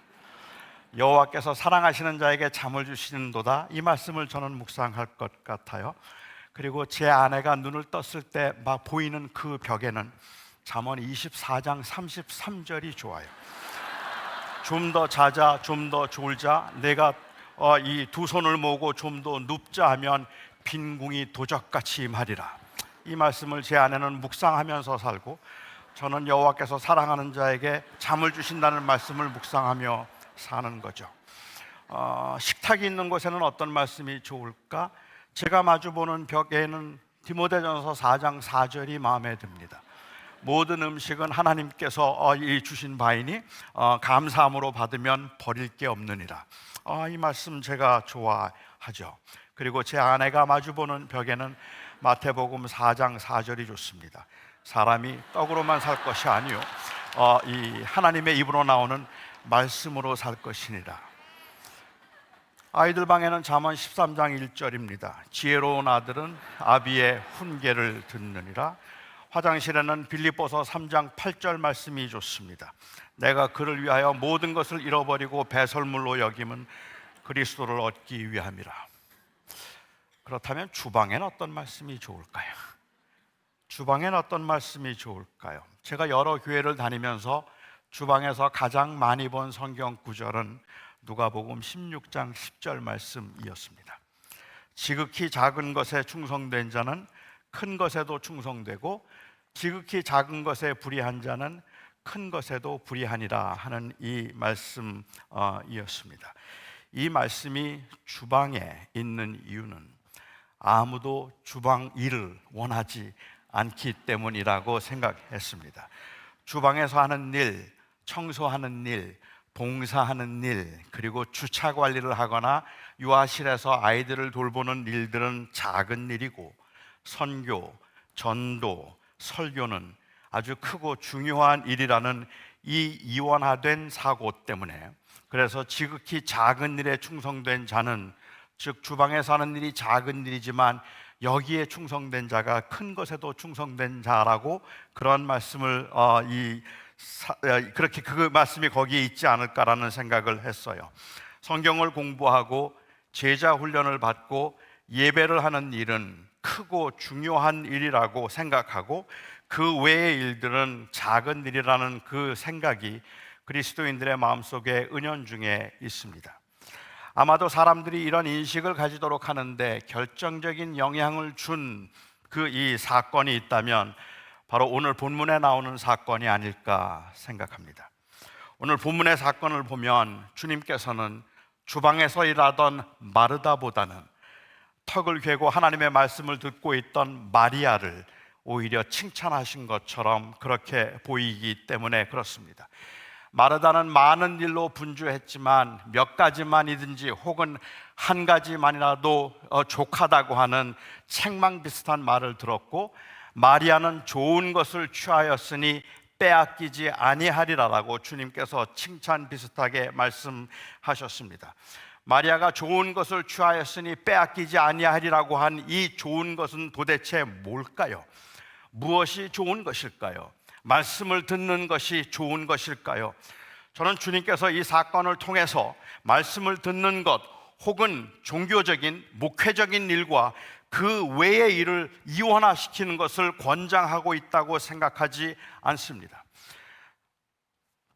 여호와께서 사랑하시는 자에게 잠을 주시는도다. 이 말씀을 저는 묵상할 것 같아요. 그리고 제 아내가 눈을 떴을 때 막 보이는 그 벽에는 잠언 24장 33절이 좋아요. 좀 더 자자, 좀 더 졸자. 내가 이 두 손을 모으고 좀 더 눕자 하면 빈궁이 도적같이 말이라. 이 말씀을 제 아내는 묵상하면서 살고 저는 여호와께서 사랑하는 자에게 잠을 주신다는 말씀을 묵상하며 사는 거죠. 식탁이 있는 곳에는 어떤 말씀이 좋을까? 제가 마주보는 벽에는 디모데전서 4장 4절이 마음에 듭니다. 모든 음식은 하나님께서 주신 바이니 감사함으로 받으면 버릴 게 없느니라. 이 말씀 제가 좋아하죠. 그리고 제 아내가 마주보는 벽에는 마태복음 4장 4절이 좋습니다. 사람이 떡으로만 살 것이 아니요 이 하나님의 입으로 나오는 말씀으로 살 것이니라. 아이들 방에는 잠언 13장 1절입니다. 지혜로운 아들은 아비의 훈계를 듣느니라. 화장실에는 빌립보서 3장 8절 말씀이 좋습니다. 내가 그를 위하여 모든 것을 잃어버리고 배설물로 여김은 그리스도를 얻기 위함이라. 그렇다면 주방엔 어떤 말씀이 좋을까요? 주방엔 어떤 말씀이 좋을까요? 제가 여러 교회를 다니면서 주방에서 가장 많이 본 성경 구절은 누가복음 16장 10절 말씀이었습니다. 지극히 작은 것에 충성된 자는 큰 것에도 충성되고 지극히 작은 것에 불의한 자는 큰 것에도 불의하니라 하는 이 말씀이었습니다. 이 말씀이 주방에 있는 이유는 아무도 주방 일을 원하지 않기 때문이라고 생각했습니다. 주방에서 하는 일, 청소하는 일, 봉사하는 일, 그리고 주차 관리를 하거나 유아실에서 아이들을 돌보는 일들은 작은 일이고 선교, 전도, 설교는 아주 크고 중요한 일이라는 이 이원화된 사고 때문에 그래서 지극히 작은 일에 충성된 자는 즉 주방에서 하는 일이 작은 일이지만 여기에 충성된 자가 큰 것에도 충성된 자라고 그런 말씀을 그렇게 그 말씀이 거기에 있지 않을까라는 생각을 했어요. 성경을 공부하고 제자 훈련을 받고 예배를 하는 일은 크고 중요한 일이라고 생각하고 그 외의 일들은 작은 일이라는 그 생각이 그리스도인들의 마음속에 은연중에 있습니다. 아마도 사람들이 이런 인식을 가지도록 하는데 결정적인 영향을 준 그 이 사건이 있다면 바로 오늘 본문에 나오는 사건이 아닐까 생각합니다. 오늘 본문의 사건을 보면 주님께서는 주방에서 일하던 마르다보다는 턱을 괴고 하나님의 말씀을 듣고 있던 마리아를 오히려 칭찬하신 것처럼 그렇게 보이기 때문에 그렇습니다. 마르다는 많은 일로 분주했지만 몇 가지만이든지 혹은 한 가지만이라도 족하다고 하는 책망 비슷한 말을 들었고 마리아는 좋은 것을 취하였으니 빼앗기지 아니하리라라고 주님께서 칭찬 비슷하게 말씀하셨습니다. 마리아가 좋은 것을 취하였으니 빼앗기지 아니하리라고 한 이 좋은 것은 도대체 뭘까요? 무엇이 좋은 것일까요? 말씀을 듣는 것이 좋은 것일까요? 저는 주님께서 이 사건을 통해서 말씀을 듣는 것 혹은 종교적인 목회적인 일과 그 외의 일을 이원화시키는 것을 권장하고 있다고 생각하지 않습니다.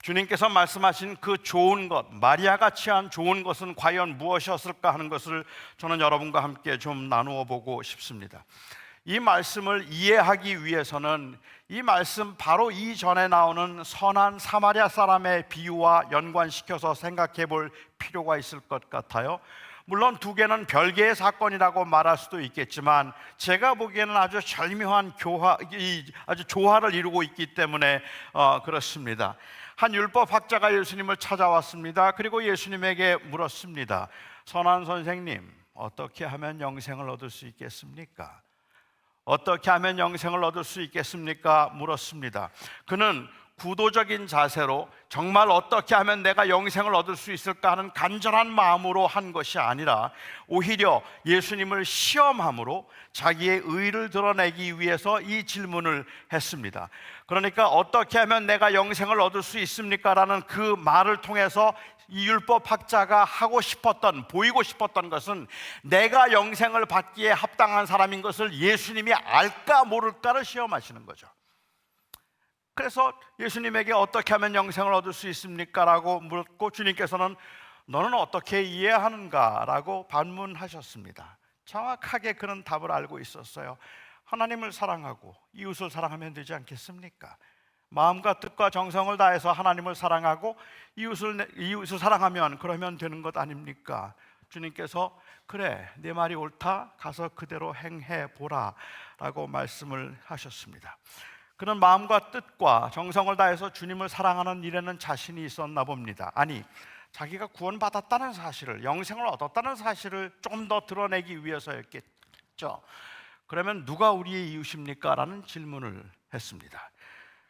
주님께서 말씀하신 그 좋은 것, 마리아가 취한 좋은 것은 과연 무엇이었을까 하는 것을 저는 여러분과 함께 좀 나누어 보고 싶습니다. 이 말씀을 이해하기 위해서는 이 말씀 바로 이전에 나오는 선한 사마리아 사람의 비유와 연관시켜서 생각해 볼 필요가 있을 것 같아요. 물론 두 개는 별개의 사건이라고 말할 수도 있겠지만 제가 보기에는 아주 절묘한 아주 조화를 이루고 있기 때문에 그렇습니다. 한 율법학자가 예수님을 찾아왔습니다. 그리고 예수님에게 물었습니다. 선한 선생님, 어떻게 하면 영생을 얻을 수 있겠습니까? 어떻게 하면 영생을 얻을 수 있겠습니까? 물었습니다. 그는 구도적인 자세로 정말 어떻게 하면 내가 영생을 얻을 수 있을까 하는 간절한 마음으로 한 것이 아니라 오히려 예수님을 시험함으로 자기의 의를 드러내기 위해서 이 질문을 했습니다. 그러니까 어떻게 하면 내가 영생을 얻을 수 있습니까? 라는 그 말을 통해서 이 율법학자가 하고 싶었던, 보이고 싶었던 것은 내가 영생을 받기에 합당한 사람인 것을 예수님이 알까 모를까를 시험하시는 거죠. 그래서 예수님에게 어떻게 하면 영생을 얻을 수 있습니까? 라고 물었고 주님께서는 너는 어떻게 이해하는가? 라고 반문하셨습니다. 정확하게 그는 답을 알고 있었어요. 하나님을 사랑하고 이웃을 사랑하면 되지 않겠습니까? 마음과 뜻과 정성을 다해서 하나님을 사랑하고 이웃을 사랑하면 그러면 되는 것 아닙니까? 주님께서 그래, 내 말이 옳다, 가서 그대로 행해 보라 라고 말씀을 하셨습니다. 그는 마음과 뜻과 정성을 다해서 주님을 사랑하는 일에는 자신이 있었나 봅니다. 아니, 자기가 구원받았다는 사실을, 영생을 얻었다는 사실을 조금 더 드러내기 위해서였겠죠. 그러면 누가 우리의 이웃입니까? 라는 질문을 했습니다.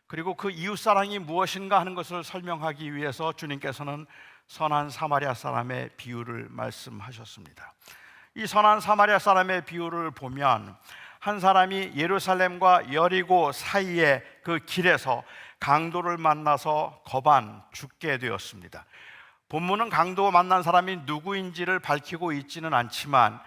그리고 그 이웃사랑이 무엇인가 하는 것을 설명하기 위해서 주님께서는 선한 사마리아 사람의 비유를 말씀하셨습니다. 이 선한 사마리아 사람의 비유를 보면 한 사람이 예루살렘과 여리고 사이의 그 길에서 강도를 만나서 거반 죽게 되었습니다. 본문은 강도 만난 사람이 누구인지를 밝히고 있지는 않지만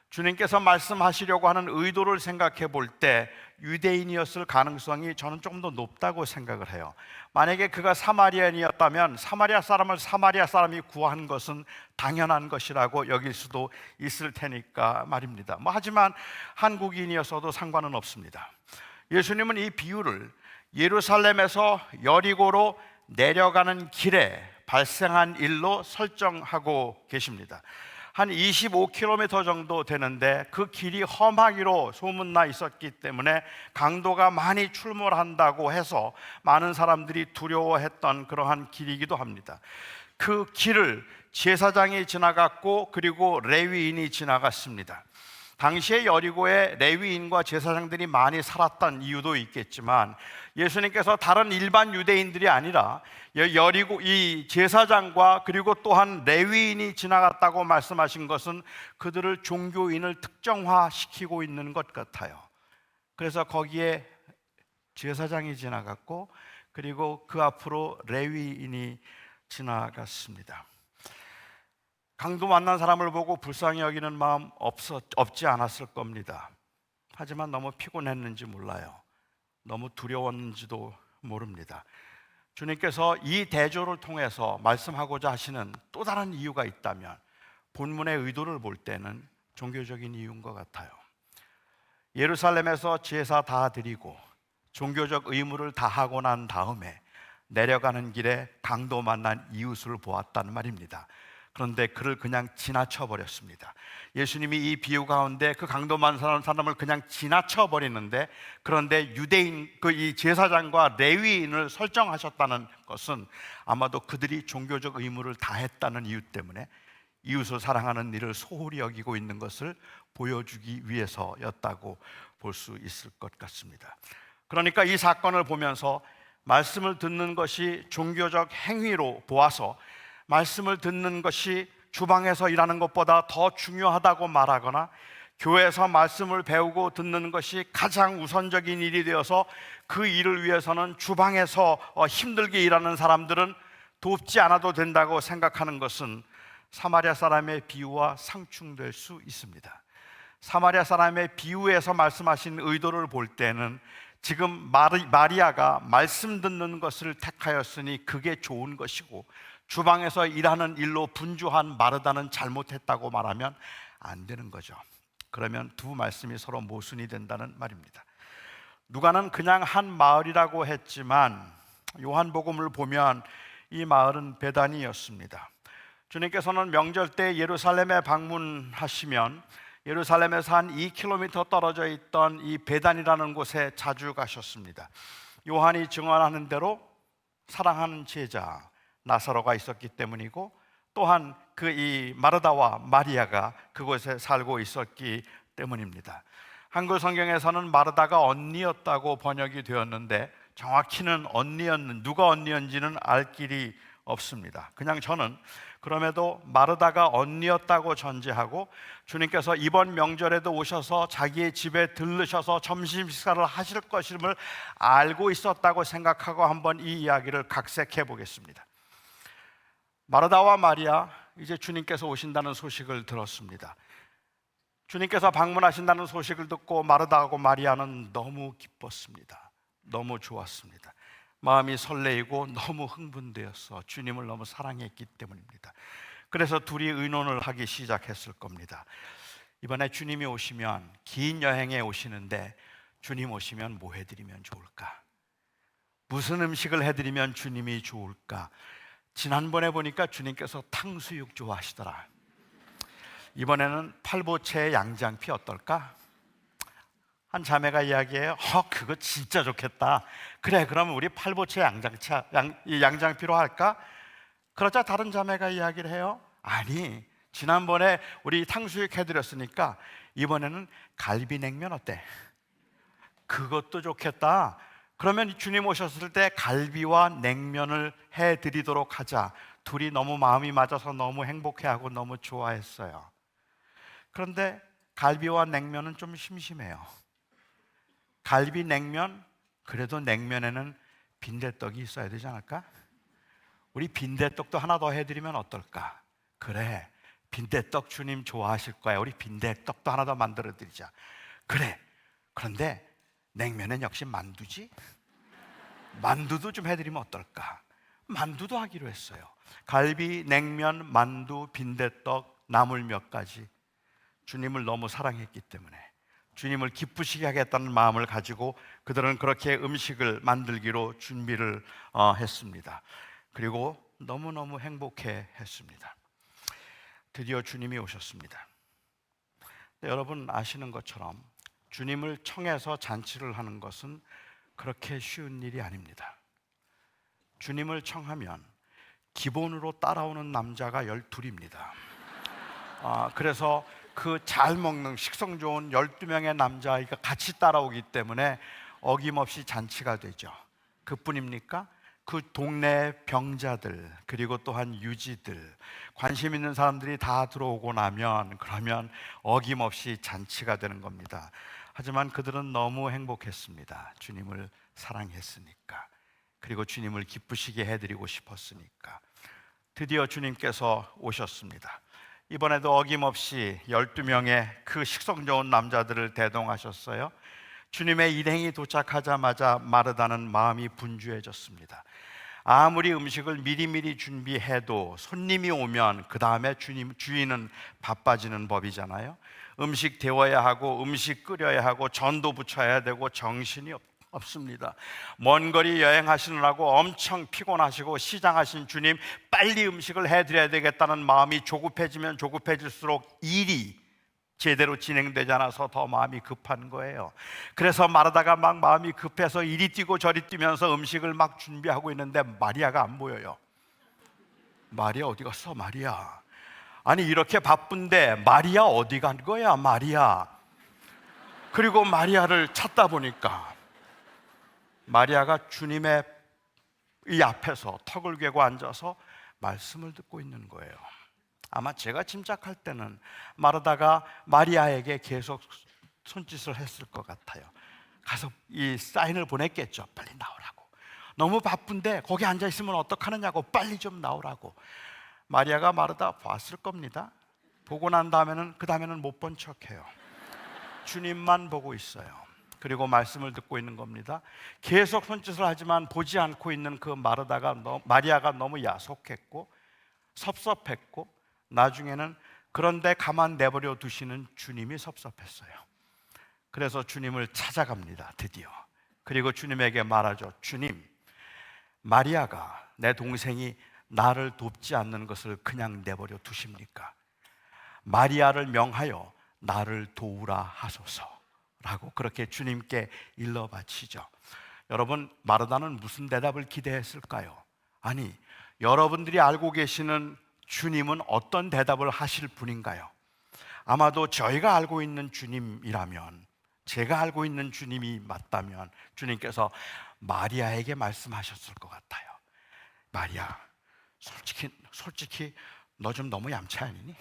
주님께서 말씀하시려고 하는 의도를 생각해 볼 때 유대인이었을 가능성이 저는 조금 더 높다고 생각을 해요. 만약에 그가 사마리아인이었다면 사마리아 사람을 사마리아 사람이 구한 것은 당연한 것이라고 여길 수도 있을 테니까 말입니다. 하지만 한국인이었어도 상관은 없습니다. 예수님은 이 비유를 예루살렘에서 여리고로 내려가는 길에 발생한 일로 설정하고 계십니다. 한 25km 정도 되는데 그 길이 험하기로 소문나 있었기 때문에 강도가 많이 출몰한다고 해서 많은 사람들이 두려워했던 그러한 길이기도 합니다. 그 길을 제사장이 지나갔고 그리고 레위인이 지나갔습니다. 당시에 여리고에 레위인과 제사장들이 많이 살았던 이유도 있겠지만 예수님께서 다른 일반 유대인들이 아니라 여리고 이 제사장과 그리고 또한 레위인이 지나갔다고 말씀하신 것은 그들을 종교인을 특정화시키고 있는 것 같아요. 그래서 거기에 제사장이 지나갔고 그리고 그 앞으로 레위인이 지나갔습니다. 강도 만난 사람을 보고 불쌍히 여기는 마음 없지 않았을 겁니다. 하지만 너무 피곤했는지 몰라요. 너무 두려웠는지도 모릅니다. 주님께서 이 대조를 통해서 말씀하고자 하시는 또 다른 이유가 있다면 본문의 의도를 볼 때는 종교적인 이유인 것 같아요. 예루살렘에서 제사 다 드리고 종교적 의무를 다 하고 난 다음에 내려가는 길에 강도 만난 이웃을 보았단 말입니다. 그런데 그를 그냥 지나쳐 버렸습니다. 예수님이 이 비유 가운데 그 강도 만난 사람을 그냥 지나쳐 버리는데 그런데 유대인 이 제사장과 레위인을 설정하셨다는 것은 아마도 그들이 종교적 의무를 다했다는 이유 때문에 이웃을 사랑하는 일을 소홀히 여기고 있는 것을 보여주기 위해서였다고 볼 수 있을 것 같습니다. 그러니까 이 사건을 보면서 말씀을 듣는 것이 종교적 행위로 보아서 말씀을 듣는 것이 주방에서 일하는 것보다 더 중요하다고 말하거나 교회에서 말씀을 배우고 듣는 것이 가장 우선적인 일이 되어서 그 일을 위해서는 주방에서 힘들게 일하는 사람들은 돕지 않아도 된다고 생각하는 것은 사마리아 사람의 비유와 상충될 수 있습니다. 사마리아 사람의 비유에서 말씀하신 의도를 볼 때는 지금 마리아가 말씀 듣는 것을 택하였으니 그게 좋은 것이고, 주방에서 일하는 일로 분주한 마르다는 잘못했다고 말하면 안 되는 거죠. 그러면 두 말씀이 서로 모순이 된다는 말입니다. 누가는 그냥 한 마을이라고 했지만 요한복음을 보면 이 마을은 베다니였습니다. 주님께서는 명절 때 예루살렘에 방문하시면 예루살렘에서 한 2km 떨어져 있던 이 베단이라는 곳에 자주 가셨습니다. 요한이 증언하는 대로 사랑하는 제자 나사로가 있었기 때문이고, 또한 그 이 마르다와 마리아가 그곳에 살고 있었기 때문입니다. 한글 성경에서는 마르다가 언니였다고 번역이 되었는데 정확히는 누가 언니였는지는 알 길이 없습니다. 그냥 저는 그럼에도 마르다가 언니였다고 전제하고 주님께서 이번 명절에도 오셔서 자기의 집에 들르셔서 점심 식사를 하실 것임을 알고 있었다고 생각하고 한번 이 이야기를 각색해 보겠습니다. 마르다와 마리아, 이제 주님께서 오신다는 소식을 들었습니다. 주님께서 방문하신다는 소식을 듣고 마르다하고 마리아는 너무 기뻤습니다. 너무 좋았습니다. 마음이 설레이고 너무 흥분되었어. 주님을 너무 사랑했기 때문입니다. 그래서 둘이 의논을 하기 시작했을 겁니다. 이번에 주님이 오시면, 긴 여행에 오시는데 주님 오시면 뭐 해드리면 좋을까? 무슨 음식을 해드리면 주님이 좋을까? 지난번에 보니까 주님께서 탕수육 좋아하시더라. 이번에는 팔보채 양장피 어떨까? 한 자매가 이야기해요. 그거 진짜 좋겠다. 그래, 그러면 우리 팔보채 양장피로 할까? 그러자 다른 자매가 이야기를 해요. 아니, 지난번에 우리 탕수육 해드렸으니까 이번에는 갈비냉면 어때? 그것도 좋겠다. 그러면 주님 오셨을 때 갈비와 냉면을 해드리도록 하자. 둘이 너무 마음이 맞아서 너무 행복해하고 너무 좋아했어요. 그런데 갈비와 냉면은 좀 심심해요. 갈비 냉면, 그래도 냉면에는 빈대떡이 있어야 되지 않을까? 우리 빈대떡도 하나 더 해드리면 어떨까? 그래, 빈대떡 주님 좋아하실 거야. 우리 빈대떡도 하나 더 만들어 드리자. 그래, 그런데 냉면은 역시 만두지? 만두도 좀 해드리면 어떨까? 만두도 하기로 했어요. 갈비, 냉면, 만두, 빈대떡, 나물 몇 가지. 주님을 너무 사랑했기 때문에 주님을 기쁘시게 하겠다는 마음을 가지고 그들은 그렇게 음식을 만들기로 준비를 했습니다. 그리고 너무너무 행복해 했습니다. 드디어 주님이 오셨습니다. 여러분 아시는 것처럼 주님을 청해서 잔치를 하는 것은 그렇게 쉬운 일이 아닙니다. 주님을 청하면 기본으로 따라오는 남자가 12입니다. 그래서 그 잘 먹는 식성 좋은 12명의 남자아이가 같이 따라오기 때문에 어김없이 잔치가 되죠. 그뿐입니까? 그 동네 병자들, 그리고 또한 유지들, 관심 있는 사람들이 다 들어오고 나면 그러면 어김없이 잔치가 되는 겁니다. 하지만 그들은 너무 행복했습니다. 주님을 사랑했으니까, 그리고 주님을 기쁘시게 해드리고 싶었으니까. 드디어 주님께서 오셨습니다. 이번에도 어김없이 12명의 그 식성 좋은 남자들을 대동하셨어요. 주님의 일행이 도착하자마자 마르다는 마음이 분주해졌습니다. 아무리 음식을 미리미리 준비해도 손님이 오면 그 다음에 주인은 바빠지는 법이잖아요. 음식 데워야 하고 음식 끓여야 하고 전도 붙여야 되고 정신이 없습니다. 먼 거리 여행하시느라고 엄청 피곤하시고 시장하신 주님, 빨리 음식을 해드려야 되겠다는 마음이 조급해지면 조급해질수록 일이 제대로 진행되지 않아서 더 마음이 급한 거예요. 그래서 마르다가 막 마음이 급해서 이리 뛰고 저리 뛰면서 음식을 막 준비하고 있는데 마리아가 안 보여요. 마리아 어디 갔어? 마리아. 아니 이렇게 바쁜데 마리아 어디 간 거야? 마리아. 그리고 마리아를 찾다 보니까 마리아가 주님의 이 앞에서 턱을 괴고 앉아서 말씀을 듣고 있는 거예요. 아마 제가 짐작할 때는 마르다가 마리아에게 계속 손짓을 했을 것 같아요. 가서 이 사인을 보냈겠죠. 빨리 나오라고. 너무 바쁜데 거기 앉아 있으면 어떡하느냐고, 빨리 좀 나오라고. 마리아가 마르다 봤을 겁니다. 보고 난 다음에는 그 다음에는 못 본 척해요. 주님만 보고 있어요. 그리고 말씀을 듣고 있는 겁니다. 계속 손짓을 하지만 보지 않고 있는 그 마리아가 너무 야속했고 섭섭했고, 나중에는 그런데 가만 내버려 두시는 주님이 섭섭했어요. 그래서 주님을 찾아갑니다, 드디어. 그리고 주님에게 말하죠. 주님, 마리아가, 내 동생이 나를 돕지 않는 것을 그냥 내버려 두십니까? 마리아를 명하여 나를 도우라 하소서라고 그렇게 주님께 일러 바치죠. 여러분, 마르다는 무슨 대답을 기대했을까요? 아니, 여러분들이 알고 계시는 주님은 어떤 대답을 하실 분인가요? 아마도 저희가 알고 있는 주님이라면, 제가 알고 있는 주님이 맞다면 주님께서 마리아에게 말씀하셨을 것 같아요. 마리아, 솔직히 너 좀 너무 얌체 아니니?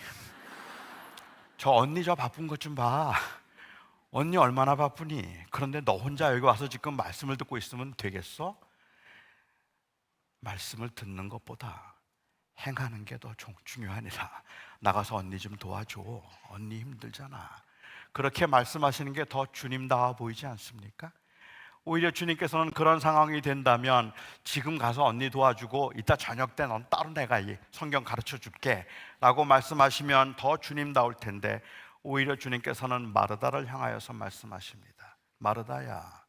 저 언니 저 바쁜 것 좀 봐. 언니 얼마나 바쁘니? 그런데 너 혼자 여기 와서 지금 말씀을 듣고 있으면 되겠어? 말씀을 듣는 것보다 행하는 게 더 중요하니라. 나가서 언니 좀 도와줘. 언니 힘들잖아. 그렇게 말씀하시는 게 더 주님다워 보이지 않습니까? 오히려 주님께서는 그런 상황이 된다면 지금 가서 언니 도와주고 이따 저녁 때 넌 따로 내가 이 성경 가르쳐 줄게 라고 말씀하시면 더 주님다울 텐데, 오히려 주님께서는 마르다를 향하여서 말씀하십니다. 마르다야,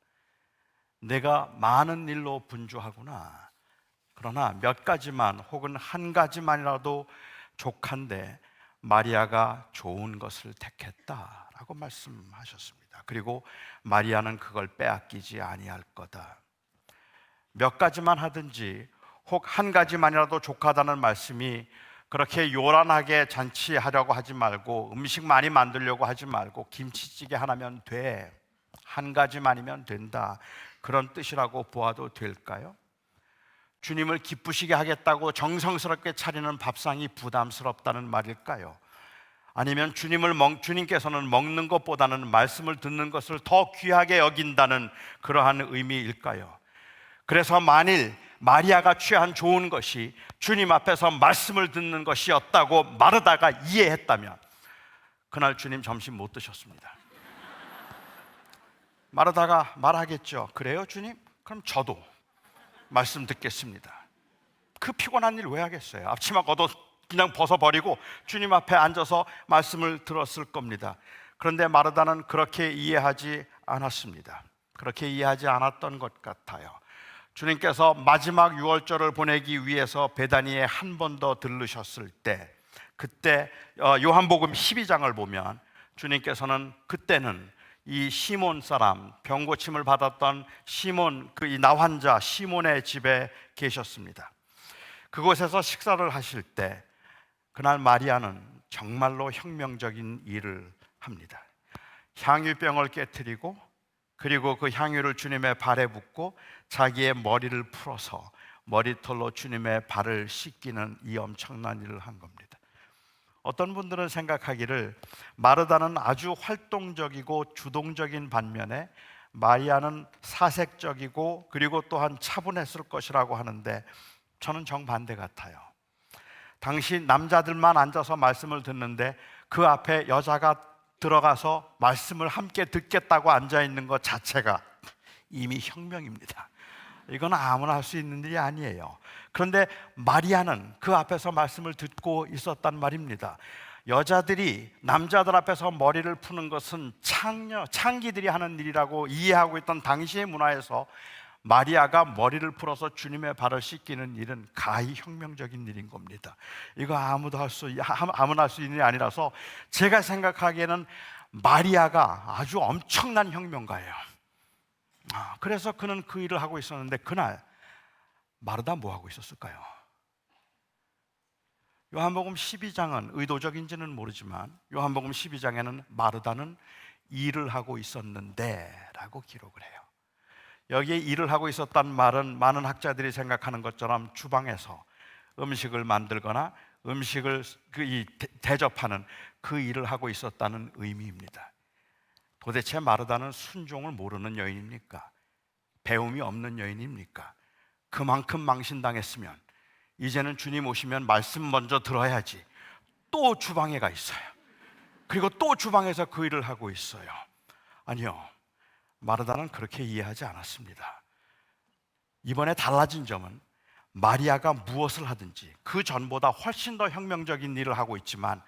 내가 많은 일로 분주하구나. 그러나 몇 가지만 혹은 한 가지만이라도 족한데 마리아가 좋은 것을 택했다라고 말씀하셨습니다. 그리고 마리아는 그걸 빼앗기지 아니할 거다. 몇 가지만 하든지 혹 한 가지만이라도 족하다는 말씀이 그렇게 요란하게 잔치하려고 하지 말고, 음식 많이 만들려고 하지 말고 김치찌개 하나면 돼, 한 가지만이면 된다, 그런 뜻이라고 보아도 될까요? 주님을 기쁘시게 하겠다고 정성스럽게 차리는 밥상이 부담스럽다는 말일까요? 아니면 주님께서는 먹는 것보다는 말씀을 듣는 것을 더 귀하게 여긴다는 그러한 의미일까요? 그래서 만일 마리아가 취한 좋은 것이 주님 앞에서 말씀을 듣는 것이었다고 마르다가 이해했다면 그날 주님 점심 못 드셨습니다. 마르다가 말하겠죠. 그래요 주님? 그럼 저도 말씀 듣겠습니다. 그 피곤한 일 왜 하겠어요? 앞치마 걷어 그냥 벗어버리고 주님 앞에 앉아서 말씀을 들었을 겁니다. 그런데 마르다는 그렇게 이해하지 않았습니다. 그렇게 이해하지 않았던 것 같아요. 주님께서 마지막 유월절을 보내기 위해서 베다니에 한 번 더 들르셨을 때, 그때 요한복음 12장을 보면 주님께서는 그때는 이 시몬 사람, 병고침을 받았던 시몬, 이 나환자 시몬의 집에 계셨습니다. 그곳에서 식사를 하실 때 그날 마리아는 정말로 혁명적인 일을 합니다. 향유병을 깨트리고, 그리고 그 향유를 주님의 발에 붓고 자기의 머리를 풀어서 머리털로 주님의 발을 씻기는 이 엄청난 일을 한 겁니다. 어떤 분들은 생각하기를 마르다는 아주 활동적이고 주동적인 반면에 마리아는 사색적이고 그리고 또한 차분했을 것이라고 하는데, 저는 정반대 같아요. 당시 남자들만 앉아서 말씀을 듣는데 그 앞에 여자가 들어가서 말씀을 함께 듣겠다고 앉아있는 것 자체가 이미 혁명입니다. 이건 아무나 할 수 있는 일이 아니에요. 그런데 마리아는 그 앞에서 말씀을 듣고 있었단 말입니다. 여자들이 남자들 앞에서 머리를 푸는 것은 창기들이 하는 일이라고 이해하고 있던 당시의 문화에서 마리아가 머리를 풀어서 주님의 발을 씻기는 일은 가히 혁명적인 일인 겁니다. 이거 아무나 할 수 있는 일이 아니라서 제가 생각하기에는 마리아가 아주 엄청난 혁명가예요. 그래서 그는 그 일을 하고 있었는데, 그날 마르다 뭐 하고 있었을까요? 요한복음 12장은 의도적인지는 모르지만 요한복음 12장에는 마르다는 일을 하고 있었는데 라고 기록을 해요. 여기에 일을 하고 있었단 말은 많은 학자들이 생각하는 것처럼 주방에서 음식을 만들거나 음식을 대접하는 그 일을 하고 있었다는 의미입니다. 도대체 마르다는 순종을 모르는 여인입니까? 배움이 없는 여인입니까? 그만큼 망신당했으면 이제는 주님 오시면 말씀 먼저 들어야지. 또 주방에 가 있어요. 그리고 또 주방에서 그 일을 하고 있어요. 아니요, 마르다는 그렇게 이해하지 않았습니다. 이번에 달라진 점은 마리아가 무엇을 하든지 그 전보다 훨씬 더 혁명적인 일을 하고 있지만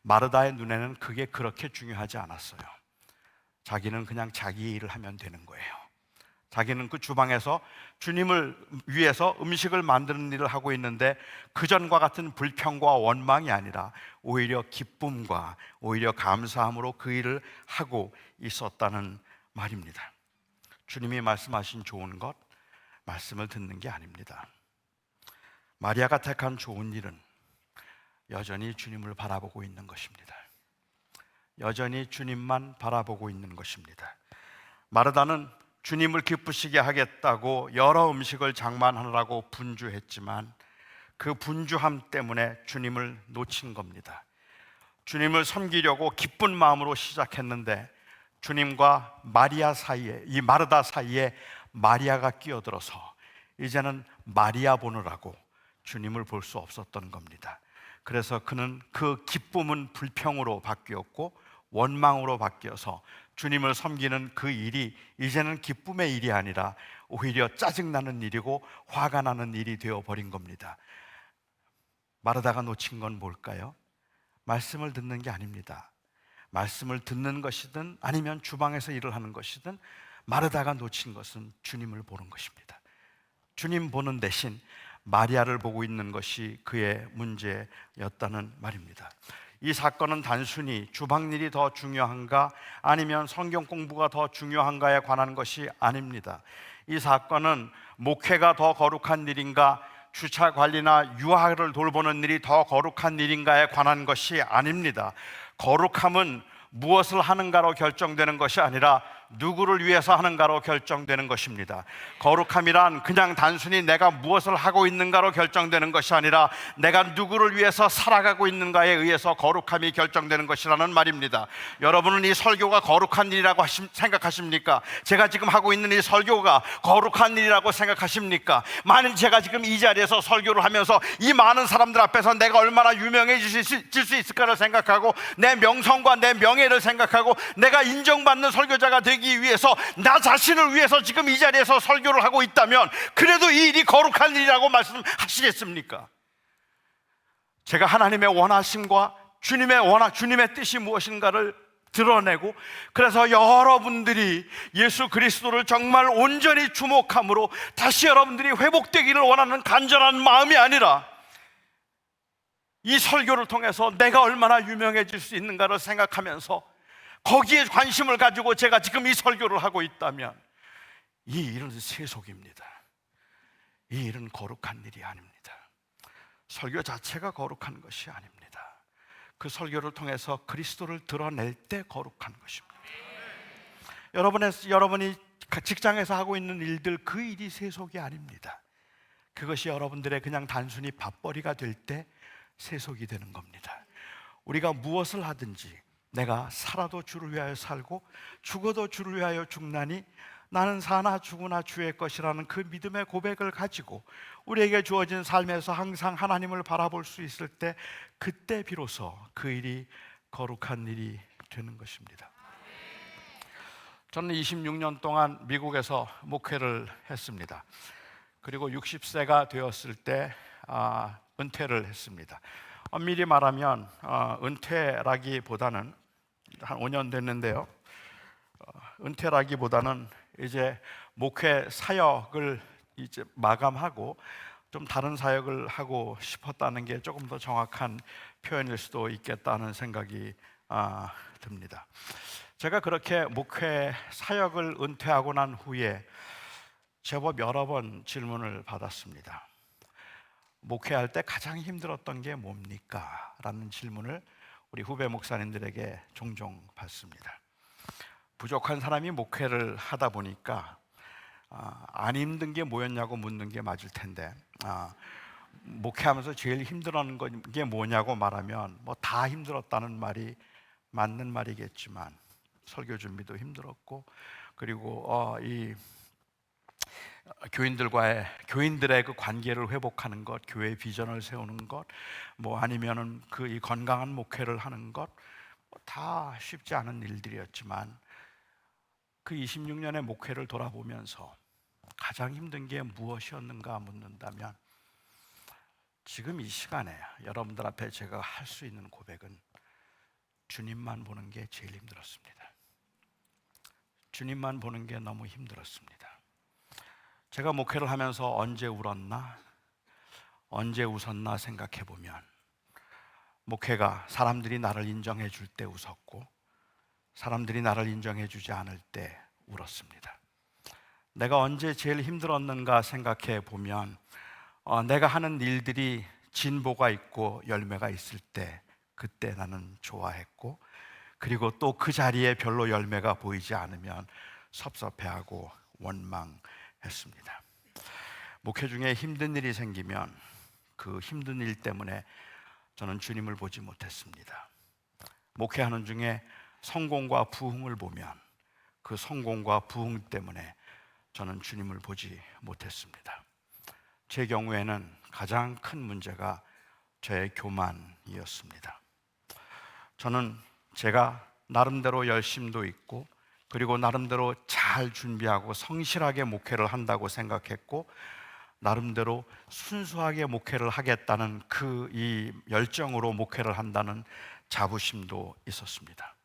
마르다의 눈에는 그게 그렇게 중요하지 않았어요. 자기는 그냥 자기 일을 하면 되는 거예요. 자기는 그 주방에서 주님을 위해서 음식을 만드는 일을 하고 있는데 그전과 같은 불평과 원망이 아니라 오히려 기쁨과 오히려 감사함으로 그 일을 하고 있었다는 말입니다. 주님이 말씀하신 좋은 것, 말씀을 듣는 게 아닙니다. 마리아가 택한 좋은 일은 여전히 주님을 바라보고 있는 것입니다. 여전히 주님만 바라보고 있는 것입니다. 마르다는 주님을 기쁘시게 하겠다고 여러 음식을 장만하느라고 분주했지만 그 분주함 때문에 주님을 놓친 겁니다. 주님을 섬기려고 기쁜 마음으로 시작했는데 주님과 마리아 사이에, 이 마르다 사이에 마리아가 끼어들어서 이제는 마리아 보느라고 주님을 볼 수 없었던 겁니다. 그래서 그는 그 기쁨은 불평으로 바뀌었고 원망으로 바뀌어서 주님을 섬기는 그 일이 이제는 기쁨의 일이 아니라 오히려 짜증나는 일이고 화가 나는 일이 되어버린 겁니다. 마르다가 놓친 건 뭘까요? 말씀을 듣는 게 아닙니다. 말씀을 듣는 것이든 아니면 주방에서 일을 하는 것이든 마르다가 놓친 것은 주님을 보는 것입니다. 주님 보는 대신 마리아를 보고 있는 것이 그의 문제였다는 말입니다. 이 사건은 단순히 주방 일이 더 중요한가 아니면 성경 공부가 더 중요한가에 관한 것이 아닙니다. 이 사건은 목회가 더 거룩한 일인가 주차 관리나 유아를 돌보는 일이 더 거룩한 일인가에 관한 것이 아닙니다. 거룩함은 무엇을 하는가로 결정되는 것이 아니라 누구를 위해서 하는가로 결정되는 것입니다. 거룩함이란 그냥 단순히 내가 무엇을 하고 있는가로 결정되는 것이 아니라 내가 누구를 위해서 살아가고 있는가에 의해서 거룩함이 결정되는 것이라는 말입니다. 여러분은 이 설교가 거룩한 일이라고 생각하십니까? 제가 지금 하고 있는 이 설교가 거룩한 일이라고 생각하십니까? 만일 제가 지금 이 자리에서 설교를 하면서 이 많은 사람들 앞에서 내가 얼마나 유명해질 수 있을까를 생각하고 내 명성과 내 명예를 생각하고 내가 인정받는 설교자가 되기 위해서 나 자신을 위해서 지금 이 자리에서 설교를 하고 있다면 그래도 이 일이 거룩한 일이라고 말씀하시겠습니까? 제가 하나님의 원하심과 주님의 뜻이 무엇인가를 드러내고 그래서 여러분들이 예수 그리스도를 정말 온전히 주목함으로 다시 여러분들이 회복되기를 원하는 간절한 마음이 아니라 이 설교를 통해서 내가 얼마나 유명해질 수 있는가를 생각하면서 거기에 관심을 가지고 제가 지금 이 설교를 하고 있다면 이 일은 세속입니다. 이 일은 거룩한 일이 아닙니다. 설교 자체가 거룩한 것이 아닙니다. 그 설교를 통해서 그리스도를 드러낼 때 거룩한 것입니다. 여러분이 직장에서 하고 있는 일들 그 일이 세속이 아닙니다. 그것이 여러분들의 그냥 단순히 밥벌이가 될 때 세속이 되는 겁니다. 우리가 무엇을 하든지 내가 살아도 주를 위하여 살고 죽어도 주를 위하여 죽나니 나는 사나 죽으나 주의 것이라는 그 믿음의 고백을 가지고 우리에게 주어진 삶에서 항상 하나님을 바라볼 수 있을 때 그때 비로소 그 일이 거룩한 일이 되는 것입니다. 저는 26년 동안 미국에서 목회를 했습니다. 그리고 60세가 되었을 때 은퇴를 했습니다. 엄밀히 말하면 은퇴라기보다는 한 5년 됐는데요. 은퇴라기보다는 이제 목회 사역을 이제 마감하고 좀 다른 사역을 하고 싶었다는 게 조금 더 정확한 표현일 수도 있겠다는 생각이 듭니다. 제가 그렇게 목회 사역을 은퇴하고 난 후에 제법 여러 번 질문을 받았습니다. 목회할 때 가장 힘들었던 게 뭡니까? 라는 질문을 우리 후배 목사님들에게 종종 받습니다. 부족한 사람이 목회를 하다 보니까 안 힘든 게 뭐였냐고 묻는 게 맞을 텐데 목회하면서 제일 힘들었는 게 뭐냐고 말하면 뭐 다 힘들었다는 말이 맞는 말이겠지만 설교 준비도 힘들었고 그리고 이 교인들의 그 관계를 회복하는 것, 교회 비전을 세우는 것, 뭐 아니면은 그 이 건강한 목회를 하는 것, 다 쉽지 않은 일들이었지만 그 26년의 목회를 돌아보면서 가장 힘든 게 무엇이었는가 묻는다면 지금 이 시간에 여러분들 앞에 제가 할 수 있는 고백은 주님만 보는 게 제일 힘들었습니다. 주님만 보는 게 너무 힘들었습니다. 제가 목회를 하면서 언제 울었나, 언제 웃었나 생각해 보면 목회가 사람들이 나를 인정해 줄 때 웃었고 사람들이 나를 인정해 주지 않을 때 울었습니다. 내가 언제 제일 힘들었는가 생각해 보면 내가 하는 일들이 진보가 있고 열매가 있을 때 그때 나는 좋아했고 그리고 또 그 자리에 별로 열매가 보이지 않으면 섭섭해하고 원망했습니다. 목회 중에 힘든 일이 생기면 그 힘든 일 때문에 저는 주님을 보지 못했습니다. 목회하는 중에 성공과 부흥을 보면 그 성공과 부흥 때문에 저는 주님을 보지 못했습니다. 제 경우에는 가장 큰 문제가 저의 교만이었습니다. 저는 제가 나름대로 열심도 있고 그리고 나름대로 잘 준비하고 성실하게 목회를 한다고 생각했고 나름대로 순수하게 목회를 하겠다는 그 이 열정으로 목회를 한다는 자부심도 있었습니다.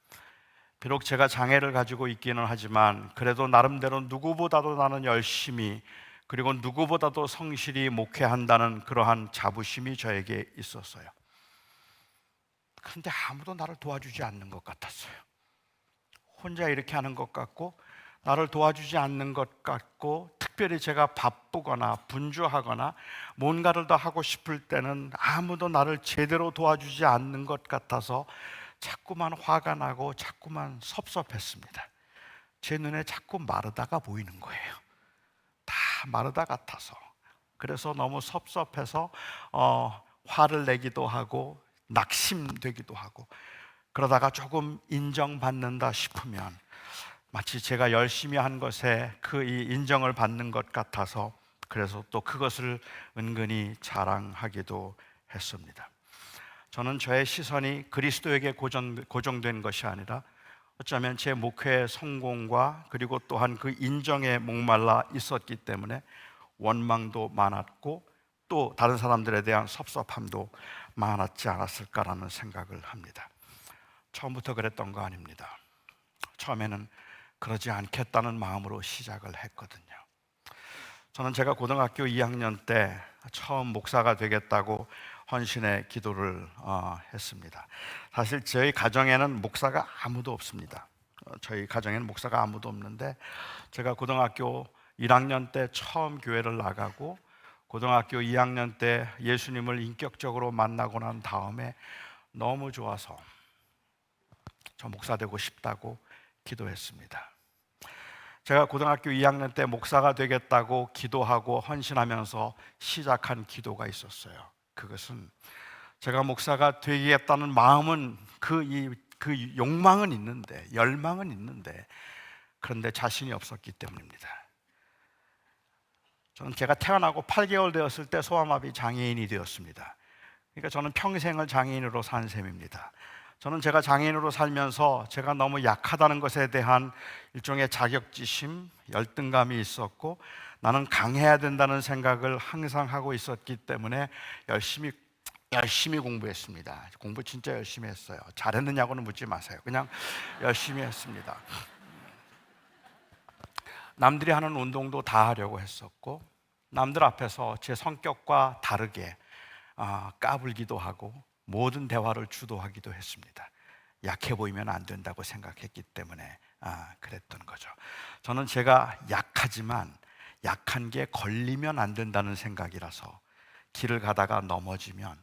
비록 제가 장애를 가지고 있기는 하지만 그래도 나름대로 누구보다도 나는 열심히 그리고 누구보다도 성실히 목회한다는 그러한 자부심이 저에게 있었어요. 그런데 아무도 나를 도와주지 않는 것 같았어요. 혼자 이렇게 하는 것 같고 나를 도와주지 않는 것 같고 특별히 제가 바쁘거나 분주하거나 뭔가를 더 하고 싶을 때는 아무도 나를 제대로 도와주지 않는 것 같아서 자꾸만 화가 나고 자꾸만 섭섭했습니다. 제 눈에 자꾸 마르다가 보이는 거예요. 다 마르다 같아서. 그래서 너무 섭섭해서 화를 내기도 하고 낙심되기도 하고 그러다가 조금 인정받는다 싶으면 마치 제가 열심히 한 것에 그 이 인정을 받는 것 같아서 그래서 또 그것을 은근히 자랑하기도 했습니다. 저는 저의 시선이 그리스도에게 고정된 것이 아니라 어쩌면 제 목회의 성공과 그리고 또한 그 인정에 목말라 있었기 때문에 원망도 많았고 또 다른 사람들에 대한 섭섭함도 많았지 않았을까라는 생각을 합니다. 처음부터 그랬던 거 아닙니다. 처음에는 그러지 않겠다는 마음으로 시작을 했거든요. 저는 제가 고등학교 2학년 때 처음 목사가 되겠다고 헌신의 기도를 했습니다. 사실 저희 가정에는 목사가 아무도 없습니다. 저희 가정에는 목사가 아무도 없는데 제가 고등학교 1학년 때 처음 교회를 나가고 고등학교 2학년 때 예수님을 인격적으로 만나고 난 다음에 너무 좋아서 저 목사 되고 싶다고 기도했습니다. 제가 고등학교 2학년 때 목사가 되겠다고 기도하고 헌신하면서 시작한 기도가 있었어요. 그것은 제가 목사가 되겠다는 마음은 그 욕망은 있는데 열망은 있는데 그런데 자신이 없었기 때문입니다. 저는 제가 태어나고 8개월 되었을 때 소아마비 장애인이 되었습니다. 그러니까 저는 평생을 장애인으로 산 셈입니다. 저는 제가 장애인으로 살면서 제가 너무 약하다는 것에 대한 일종의 자격지심, 열등감이 있었고 나는 강해야 된다는 생각을 항상 하고 있었기 때문에 열심히 공부했습니다. 공부 진짜 열심히 했어요. 잘했느냐고는 묻지 마세요. 그냥 열심히 했습니다. 남들이 하는 운동도 다 하려고 했었고 남들 앞에서 제 성격과 다르게 까불기도 하고 모든 대화를 주도하기도 했습니다. 약해 보이면 안 된다고 생각했기 때문에 그랬던 거죠. 저는 제가 약하지만 약한 게 걸리면 안 된다는 생각이라서 길을 가다가 넘어지면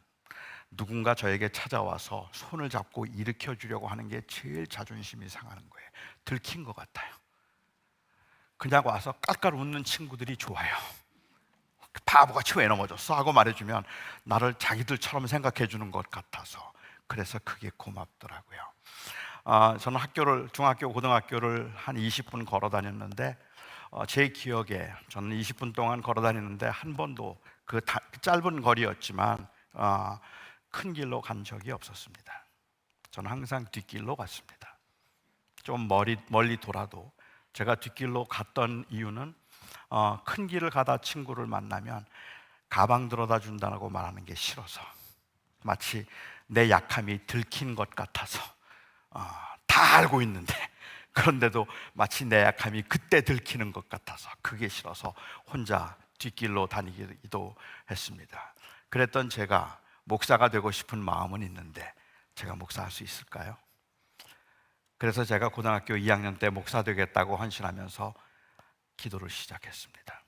누군가 저에게 찾아와서 손을 잡고 일으켜 주려고 하는 게 제일 자존심이 상하는 거예요. 들킨 것 같아요. 그냥 와서 깔깔 웃는 친구들이 좋아요. 바보같이 왜 넘어졌어? 하고 말해주면 나를 자기들처럼 생각해 주는 것 같아서 그래서 그게 고맙더라고요. 저는 중학교, 고등학교를 한 20분 걸어 다녔는데 제 기억에 저는 20분 동안 걸어 다니는데 한 번도 그 짧은 거리였지만 큰 길로 간 적이 없었습니다. 저는 항상 뒷길로 갔습니다. 좀 멀리 돌아도 제가 뒷길로 갔던 이유는 큰 길을 가다 친구를 만나면 가방 들어다 준다고 말하는 게 싫어서, 마치 내 약함이 들킨 것 같아서, 다 알고 있는데 그런데도 마치 내 약함이 그때 들키는 것 같아서 그게 싫어서 혼자 뒷길로 다니기도 했습니다. 그랬던 제가 목사가 되고 싶은 마음은 있는데 제가 목사할 수 있을까요? 그래서 제가 고등학교 2학년 때 목사 되겠다고 헌신하면서 기도를 시작했습니다.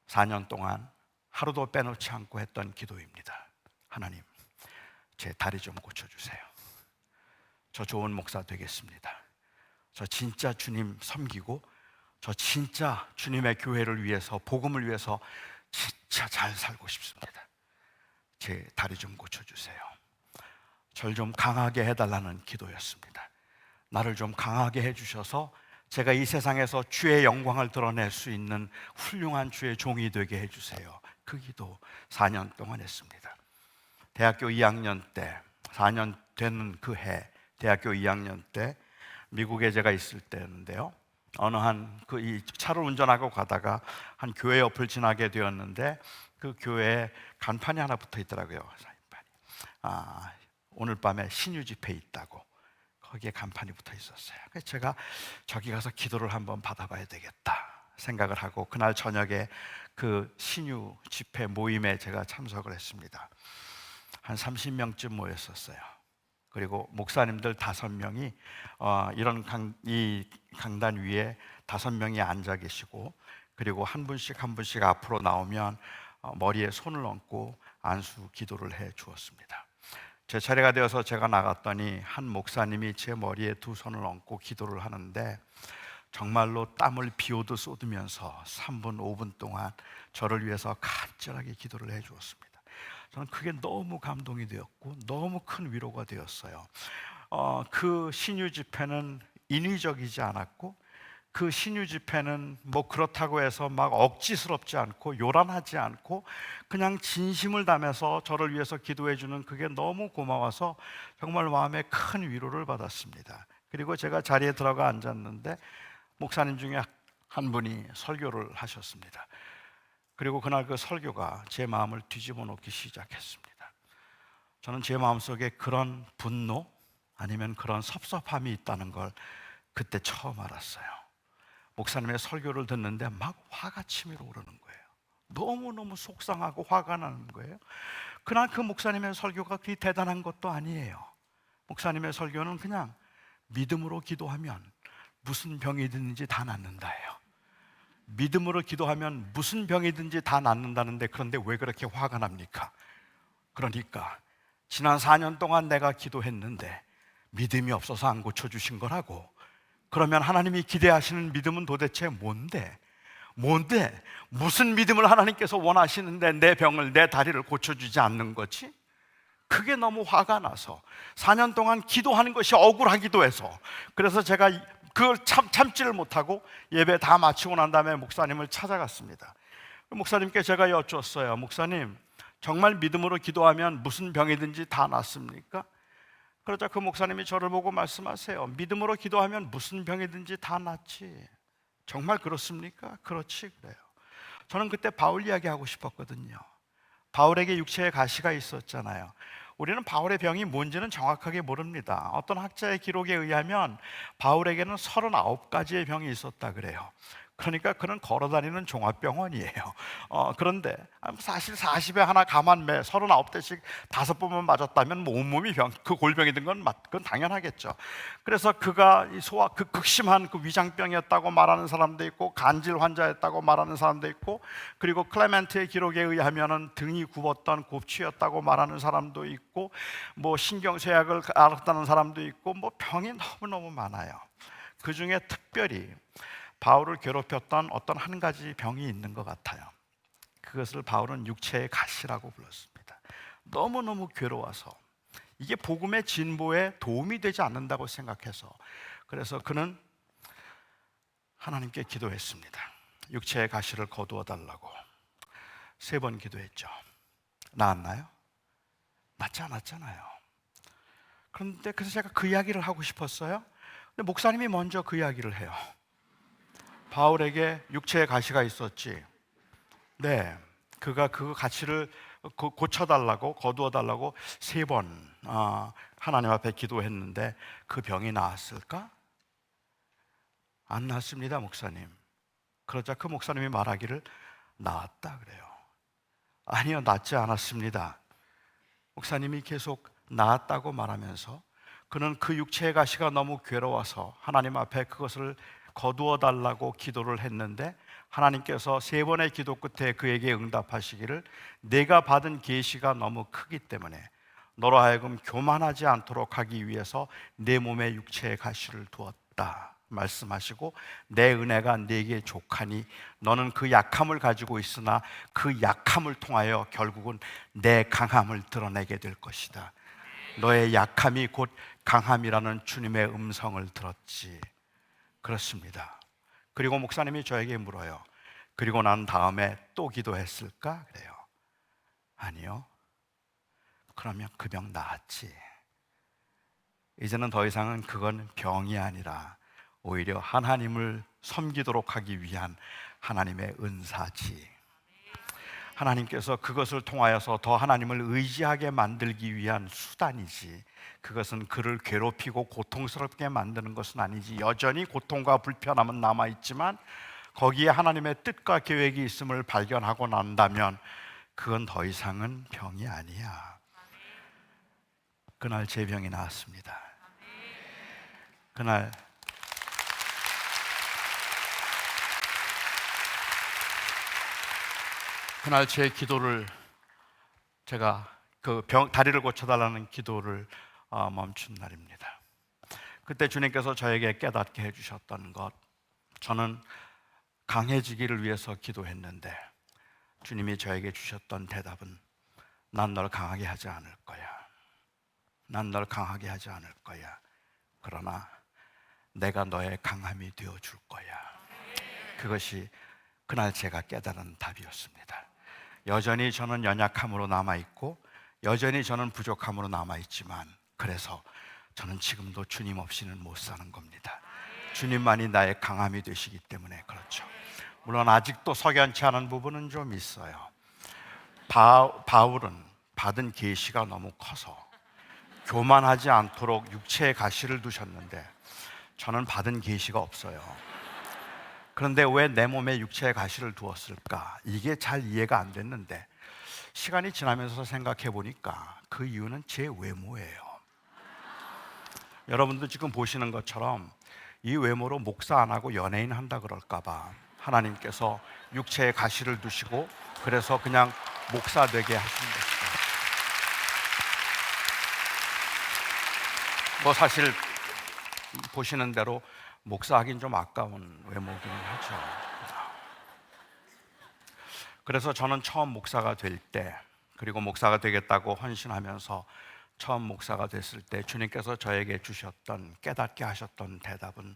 4년 동안 하루도 빼놓지 않고 했던 기도입니다. 하나님, 제 다리 좀 고쳐주세요. 저 좋은 목사 되겠습니다. 저 진짜 주님 섬기고 저 진짜 주님의 교회를 위해서, 복음을 위해서 진짜 잘 살고 싶습니다. 제 다리 좀 고쳐주세요. 절 좀 강하게 해달라는 기도였습니다. 나를 좀 강하게 해주셔서 제가 이 세상에서 주의 영광을 드러낼 수 있는 훌륭한 주의 종이 되게 해주세요. 그 기도 4년 동안 했습니다. 대학교 2학년 때, 4년 되는 그 해, 대학교 2학년 때 미국에 제가 있을 때였는데요. 어느 이 차를 운전하고 가다가 한 교회 옆을 지나게 되었는데 그 교회에 간판이 하나 붙어 있더라고요. 오늘 밤에 신유 집회 있다고 거기에 간판이 붙어 있었어요. 그래서 제가 저기 가서 기도를 한번 받아봐야 되겠다 생각을 하고 그날 저녁에 그 신유 집회 모임에 제가 참석을 했습니다. 한 30명쯤 모였었어요. 그리고 목사님들 5명이 이 강단 위에 5명이 앉아 계시고, 그리고 한 분씩 한 분씩 앞으로 나오면 머리에 손을 얹고 안수 기도를 해 주었습니다. 제 차례가 되어서 제가 나갔더니 한 목사님이 제 머리에 2 손을 얹고 기도를 하는데 정말로 땀을 비오듯 쏟으면서 3분, 5분 동안 저를 위해서 간절하게 기도를 해 주었습니다. 저는 그게 너무 감동이 되었고 너무 큰 위로가 되었어요. 그 신유 집회는 인위적이지 않았고, 그 신유 집회는 뭐 그렇다고 해서 막 억지스럽지 않고 요란하지 않고 그냥 진심을 담아서 저를 위해서 기도해 주는 그게 너무 고마워서 정말 마음에 큰 위로를 받았습니다. 그리고 제가 자리에 들어가 앉았는데 목사님 중에 한 분이 설교를 하셨습니다. 그리고 그날 그 설교가 제 마음을 뒤집어 놓기 시작했습니다. 저는 제 마음속에 그런 분노 아니면 그런 섭섭함이 있다는 걸 그때 처음 알았어요. 목사님의 설교를 듣는데 막 화가 치밀어 오르는 거예요. 너무너무 속상하고 화가 나는 거예요. 그날 그 목사님의 설교가 그리 대단한 것도 아니에요. 목사님의 설교는 그냥 믿음으로 기도하면 무슨 병이든지 다 낫는다예요. 믿음으로 기도하면 무슨 병이든지 다 낫는다는데, 그런데 왜 그렇게 화가 납니까? 그러니까 지난 4년 동안 내가 기도했는데 믿음이 없어서 안 고쳐주신 거라고. 그러면 하나님이 기대하시는 믿음은 도대체 뭔데? 무슨 믿음을 하나님께서 원하시는데 내 병을, 내 다리를 고쳐주지 않는 거지? 그게 너무 화가 나서 4년 동안 기도하는 것이 억울하기도 해서, 그래서 제가 그걸 참지를 못하고 예배 다 마치고 난 다음에 목사님을 찾아갔습니다. 목사님께 제가 여쭈었어요. 목사님, 정말 믿음으로 기도하면 무슨 병이든지 다 낫습니까? 그러자 그 목사님이 저를 보고 말씀하세요. 믿음으로 기도하면 무슨 병이든지 다 낫지. 정말 그렇습니까? 그렇지, 그래요. 저는 그때 바울 이야기하고 싶었거든요. 바울에게 육체의 가시가 있었잖아요. 우리는 바울의 병이 뭔지는 정확하게 모릅니다. 어떤 학자의 기록에 의하면 바울에게는 39가지의 병이 있었다 그래요. 그러니까 그는 걸어다니는 종합병원이에요. 그런데 사실 40에 하나 감안매 39대씩 5번만 맞았다면 뭐 온몸이 그 골병이 든 그건 당연하겠죠. 그래서 그가 극심한 그 위장병이었다고 말하는 사람도 있고, 간질 환자였다고 말하는 사람도 있고, 그리고 클레멘트의 기록에 의하면은 등이 굽었던 곱취였다고 말하는 사람도 있고, 뭐 신경쇠약을 앓았다는 사람도 있고, 뭐 병이 너무너무 많아요. 그 중에 특별히 바울을 괴롭혔던 어떤 한 가지 병이 있는 것 같아요. 그것을 바울은 육체의 가시라고 불렀습니다. 너무너무 괴로워서 이게 복음의 진보에 도움이 되지 않는다고 생각해서, 그래서 그는 하나님께 기도했습니다. 육체의 가시를 거두어 달라고 3번 기도했죠. 나았나요? 낫지 않았잖아요. 그런데 그래서 제가 그 이야기를 하고 싶었어요. 근데 목사님이 먼저 그 이야기를 해요. 바울에게 육체의 가시가 있었지. 네, 그가 그 가시를 고쳐달라고, 거두어달라고 3번 하나님 앞에 기도했는데 그 병이 나았을까? 안 나았습니다, 목사님. 그러자 그 목사님이 말하기를 나았다 그래요. 아니요, 낫지 않았습니다. 목사님이 계속 나았다고 말하면서 그는 그 육체의 가시가 너무 괴로워서 하나님 앞에 그것을 거두어 달라고 기도를 했는데 하나님께서 3번의 기도 끝에 그에게 응답하시기를 내가 받은 계시가 너무 크기 때문에 너로 하여금 교만하지 않도록 하기 위해서 내 몸에 육체의 가시를 두었다 말씀하시고 내 은혜가 네게 족하니 너는 그 약함을 가지고 있으나 그 약함을 통하여 결국은 내 강함을 드러내게 될 것이다. 너의 약함이 곧 강함이라는 주님의 음성을 들었지. 그렇습니다. 그리고 목사님이 저에게 물어요. 그리고 난 다음에 또 기도했을까? 그래요. 아니요. 그러면 그 병 나았지. 이제는 더 이상은 그건 병이 아니라 오히려 하나님을 섬기도록 하기 위한 하나님의 은사지. 하나님께서 그것을 통하여서 더 하나님을 의지하게 만들기 위한 수단이지, 그것은 그를 괴롭히고 고통스럽게 만드는 것은 아니지. 여전히 고통과 불편함은 남아있지만 거기에 하나님의 뜻과 계획이 있음을 발견하고 난다면 그건 더 이상은 병이 아니야. 그날 제 병이 나았습니다. 그날 제 기도를, 제가 그 다리를 고쳐달라는 기도를 멈춘 날입니다. 그때 주님께서 저에게 깨닫게 해주셨던 것, 저는 강해지기를 위해서 기도했는데 주님이 저에게 주셨던 대답은 난 널 강하게 하지 않을 거야. 난 널 강하게 하지 않을 거야. 그러나 내가 너의 강함이 되어줄 거야. 그것이 그날 제가 깨달은 답이었습니다. 여전히 저는 연약함으로 남아있고 여전히 저는 부족함으로 남아있지만 그래서 저는 지금도 주님 없이는 못 사는 겁니다. 주님만이 나의 강함이 되시기 때문에 그렇죠. 물론 아직도 석연치 않은 부분은 좀 있어요. 바울은 받은 계시가 너무 커서 교만하지 않도록 육체의 가시를 두셨는데 저는 받은 계시가 없어요. 그런데 왜 내 몸에 육체의 가시를 두었을까? 이게 잘 이해가 안 됐는데 시간이 지나면서 생각해 보니까 그 이유는 제 외모예요. 여러분도 지금 보시는 것처럼 이 외모로 목사 안 하고 연예인 한다 그럴까 봐 하나님께서 육체의 가시를 두시고 그래서 그냥 목사 되게 하신 것이죠. 뭐 사실 보시는 대로 목사하긴 좀 아까운 외모기는 하죠. 그래서 저는 처음 목사가 될 때, 그리고 목사가 되겠다고 헌신하면서 처음 목사가 됐을 때 주님께서 저에게 주셨던, 깨닫게 하셨던 대답은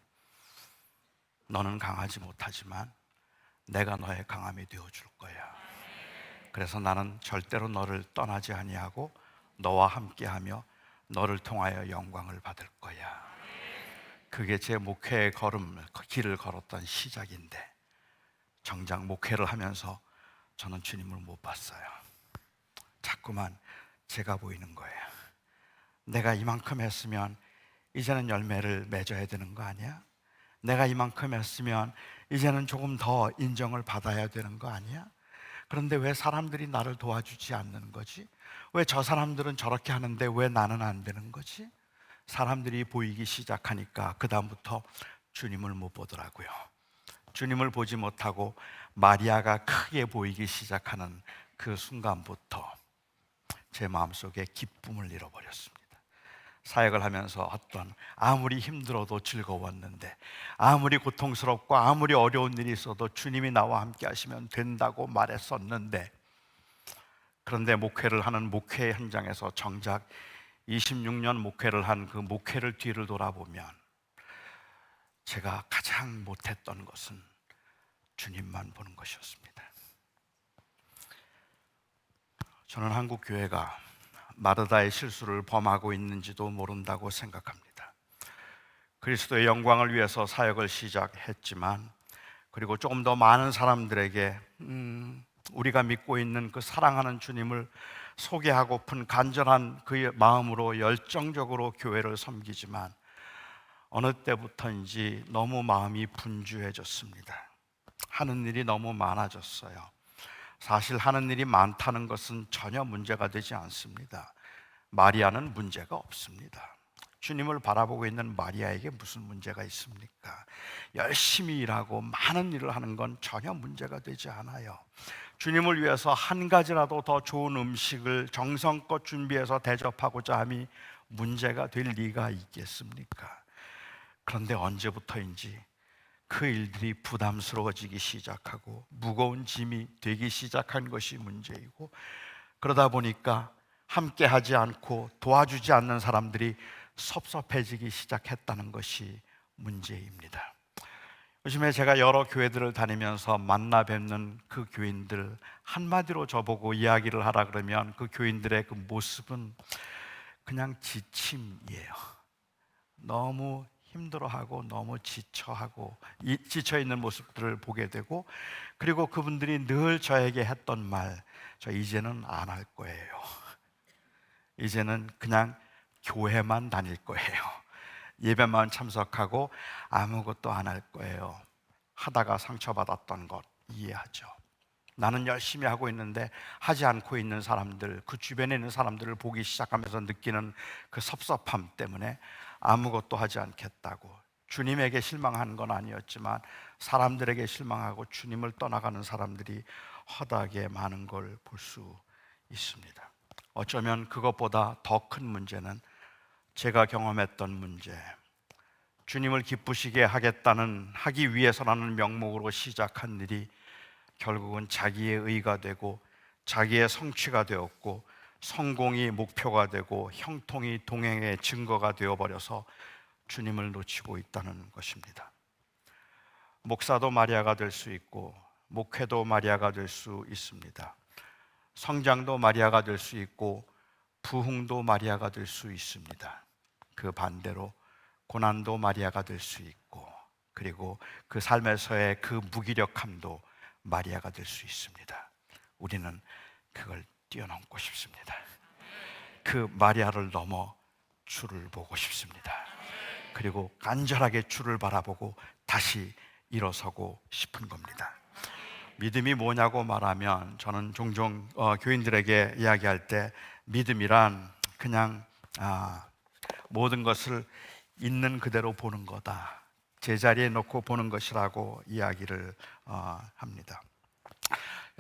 너는 강하지 못하지만 내가 너의 강함이 되어줄 거야. 그래서 나는 절대로 너를 떠나지 아니하고 너와 함께하며 너를 통하여 영광을 받을 거야. 그게 제 목회의 길을 걸었던 시작인데 정작 목회를 하면서 저는 주님을 못 봤어요. 자꾸만 제가 보이는 거예요. 내가 이만큼 했으면 이제는 열매를 맺어야 되는 거 아니야? 내가 이만큼 했으면 이제는 조금 더 인정을 받아야 되는 거 아니야? 그런데 왜 사람들이 나를 도와주지 않는 거지? 왜 저 사람들은 저렇게 하는데 왜 나는 안 되는 거지? 사람들이 보이기 시작하니까 그 다음부터 주님을 못 보더라고요. 주님을 보지 못하고 마리아가 크게 보이기 시작하는 그 순간부터 제 마음속에 기쁨을 잃어버렸습니다. 사역을 하면서 어떤 아무리 힘들어도 즐거웠는데, 아무리 고통스럽고 아무리 어려운 일이 있어도 주님이 나와 함께 하시면 된다고 말했었는데, 그런데 목회를 하는 목회 현장에서 정작 26년 목회를 한 그 목회를 뒤를 돌아보면 제가 가장 못했던 것은 주님만 보는 것이었습니다. 저는 한국 교회가 마르다의 실수를 범하고 있는지도 모른다고 생각합니다. 그리스도의 영광을 위해서 사역을 시작했지만, 그리고 조금 더 많은 사람들에게 우리가 믿고 있는 그 사랑하는 주님을 소개하고픈 간절한 그 마음으로 열정적으로 교회를 섬기지만, 어느 때부터인지 너무 마음이 분주해졌습니다. 하는 일이 너무 많아졌어요. 사실 하는 일이 많다는 것은 전혀 문제가 되지 않습니다. 마리아는 문제가 없습니다. 주님을 바라보고 있는 마리아에게 무슨 문제가 있습니까? 열심히 일하고 많은 일을 하는 건 전혀 문제가 되지 않아요. 주님을 위해서 한 가지라도 더 좋은 음식을 정성껏 준비해서 대접하고자 함이 문제가 될 리가 있겠습니까? 그런데 언제부터인지 그 일들이 부담스러워지기 시작하고 무거운 짐이 되기 시작한 것이 문제이고, 그러다 보니까 함께 하지 않고 도와주지 않는 사람들이 섭섭해지기 시작했다는 것이 문제입니다. 요즘에 제가 여러 교회들을 다니면서 만나 뵙는 그 교인들, 한마디로 저보고 이야기를 하라 그러면 그 교인들의 그 모습은 그냥 지침이에요. 너무 힘들어하고 너무 지쳐있는 모습들을 보게 되고, 그리고 그분들이 늘 저에게 했던 말, 저 이제는 안 할 거예요. 이제는 그냥 교회만 다닐 거예요. 예배만 참석하고 아무것도 안 할 거예요. 하다가 상처받았던 것 이해하죠. 나는 열심히 하고 있는데 하지 않고 있는 사람들, 그 주변에 있는 사람들을 보기 시작하면서 느끼는 그 섭섭함 때문에 아무것도 하지 않겠다고, 주님에게 실망한 건 아니었지만 사람들에게 실망하고 주님을 떠나가는 사람들이 허다하게 많은 걸 볼 수 있습니다. 어쩌면 그것보다 더 큰 문제는 제가 경험했던 문제, 주님을 기쁘시게 하기 위해서라는 명목으로 시작한 일이 결국은 자기의 의가 되고 자기의 성취가 되었고, 성공이 목표가 되고 형통이 동행의 증거가 되어버려서 주님을 놓치고 있다는 것입니다. 목사도 마리아가 될 수 있고, 목회도 마리아가 될 수 있습니다. 성장도 마리아가 될 수 있고, 부흥도 마리아가 될 수 있습니다. 그 반대로 고난도 마리아가 될 수 있고, 그리고 그 삶에서의 그 무기력함도 마리아가 될 수 있습니다. 우리는 그걸 뛰어넘고 싶습니다. 그 마리아를 넘어 주를 보고 싶습니다. 그리고 간절하게 주를 바라보고 다시 일어서고 싶은 겁니다. 믿음이 뭐냐고 말하면, 저는 종종 교인들에게 이야기할 때 믿음이란 그냥 모든 것을 있는 그대로 보는 거다, 제자리에 놓고 보는 것이라고 이야기를 합니다.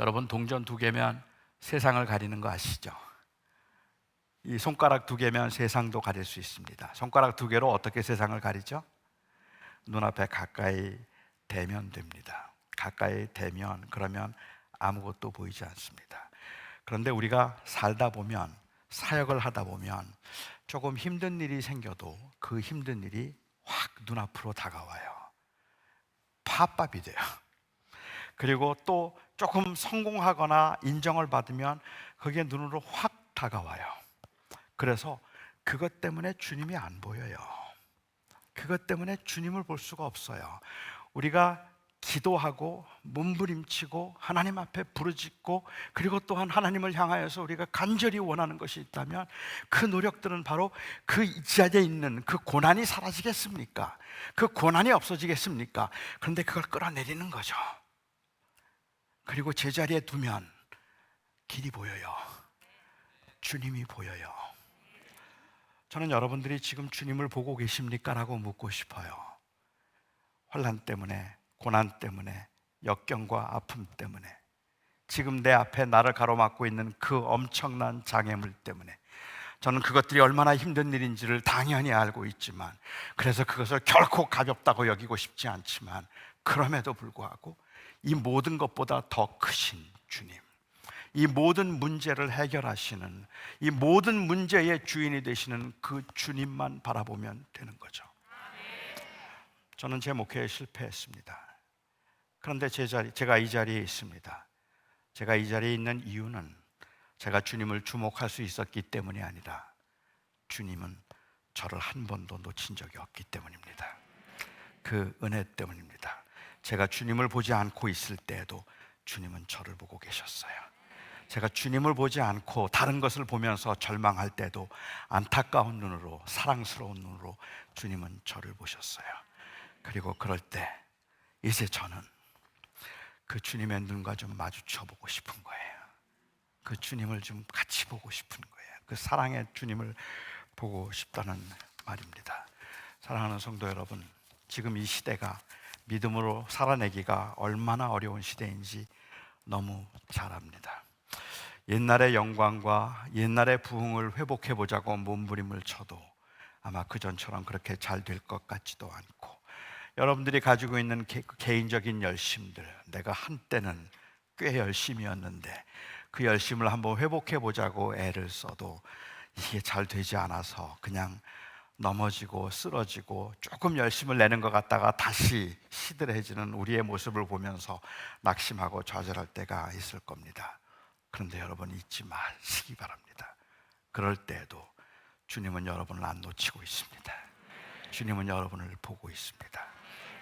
여러분, 동전 2개면 세상을 가리는 거 아시죠? 이 손가락 2개면 세상도 가릴 수 있습니다. 손가락 2개로 어떻게 세상을 가리죠? 눈앞에 가까이 대면 됩니다. 가까이 대면, 그러면 아무것도 보이지 않습니다. 그런데 우리가 살다 보면, 사역을 하다 보면 조금 힘든 일이 생겨도 그 힘든 일이 확 눈앞으로 다가와요. 팝밥이 돼요. 그리고 또 조금 성공하거나 인정을 받으면 그게 눈으로 확 다가와요. 그래서 그것 때문에 주님이 안 보여요. 그것 때문에 주님을 볼 수가 없어요. 우리가 기도하고 몸부림치고 하나님 앞에 부르짖고, 그리고 또한 하나님을 향하여서 우리가 간절히 원하는 것이 있다면 그 노력들은 바로 그 자리에 있는 그 고난이 사라지겠습니까? 그 고난이 없어지겠습니까? 그런데 그걸 끌어내리는 거죠. 그리고 제자리에 두면 길이 보여요. 주님이 보여요. 저는 여러분들이 지금 주님을 보고 계십니까? 라고 묻고 싶어요. 환난 때문에, 고난 때문에, 역경과 아픔 때문에, 지금 내 앞에 나를 가로막고 있는 그 엄청난 장애물 때문에 저는 그것들이 얼마나 힘든 일인지를 당연히 알고 있지만, 그래서 그것을 결코 가볍다고 여기고 싶지 않지만, 그럼에도 불구하고 이 모든 것보다 더 크신 주님, 이 모든 문제를 해결하시는, 이 모든 문제의 주인이 되시는 그 주님만 바라보면 되는 거죠. 저는 제 목회에 실패했습니다. 그런데 제가 이 자리에 있습니다. 제가 이 자리에 있는 이유는 제가 주님을 주목할 수 있었기 때문이 아니라 주님은 저를 한 번도 놓친 적이 없기 때문입니다. 그 은혜 때문입니다. 제가 주님을 보지 않고 있을 때에도 주님은 저를 보고 계셨어요. 제가 주님을 보지 않고 다른 것을 보면서 절망할 때도 안타까운 눈으로, 사랑스러운 눈으로 주님은 저를 보셨어요. 그리고 그럴 때 이제 저는 그 주님의 눈과 좀 마주쳐 보고 싶은 거예요. 그 주님을 좀 같이 보고 싶은 거예요. 그 사랑의 주님을 보고 싶다는 말입니다. 사랑하는 성도 여러분, 지금 이 시대가 믿음으로 살아내기가 얼마나 어려운 시대인지 너무 잘 압니다. 옛날의 영광과 옛날의 부흥을 회복해 보자고 몸부림을 쳐도 아마 그전처럼 그렇게 잘 될 것 같지도 않고, 여러분들이 가지고 있는 개인적인 열심들, 내가 한때는 꽤 열심이었는데 그 열심을 한번 회복해 보자고 애를 써도 이게 잘 되지 않아서 그냥 넘어지고 쓰러지고 조금 열심을 내는 것 같다가 다시 시들해지는 우리의 모습을 보면서 낙심하고 좌절할 때가 있을 겁니다. 그런데 여러분, 잊지 마시기 바랍니다. 그럴 때에도 주님은 여러분을 안 놓치고 있습니다. 주님은 여러분을 보고 있습니다.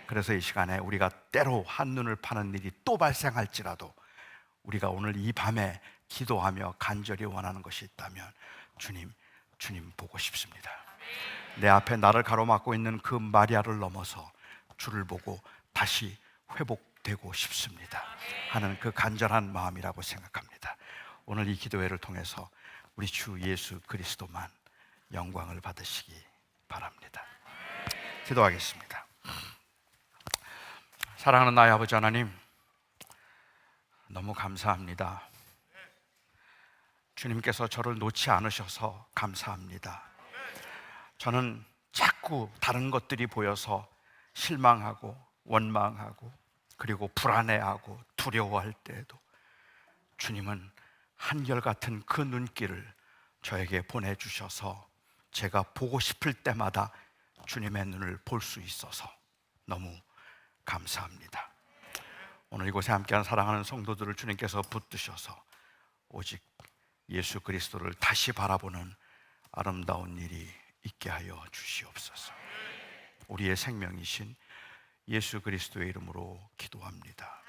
그래서 이 시간에 우리가 때로 한눈을 파는 일이 또 발생할지라도 우리가 오늘 이 밤에 기도하며 간절히 원하는 것이 있다면 주님 보고 싶습니다. 내 앞에 나를 가로막고 있는 그 마리아를 넘어서 주를 보고 다시 회복되고 싶습니다 하는 그 간절한 마음이라고 생각합니다. 오늘 이 기도회를 통해서 우리 주 예수 그리스도만 영광을 받으시기 바랍니다. 기도하겠습니다. 사랑하는 나의 아버지 하나님, 너무 감사합니다. 주님께서 저를 놓지 않으셔서 감사합니다. 저는 자꾸 다른 것들이 보여서 실망하고 원망하고 그리고 불안해하고 두려워할 때에도 주님은 한결같은 그 눈길을 저에게 보내주셔서 제가 보고 싶을 때마다 주님의 눈을 볼 수 있어서 너무 감사합니다. 오늘 이곳에 함께하는 사랑하는 성도들을 주님께서 붙드셔서 오직 예수 그리스도를 다시 바라보는 아름다운 일이 있게 하여 주시옵소서. 우리의 생명이신 예수 그리스도의 이름으로 기도합니다.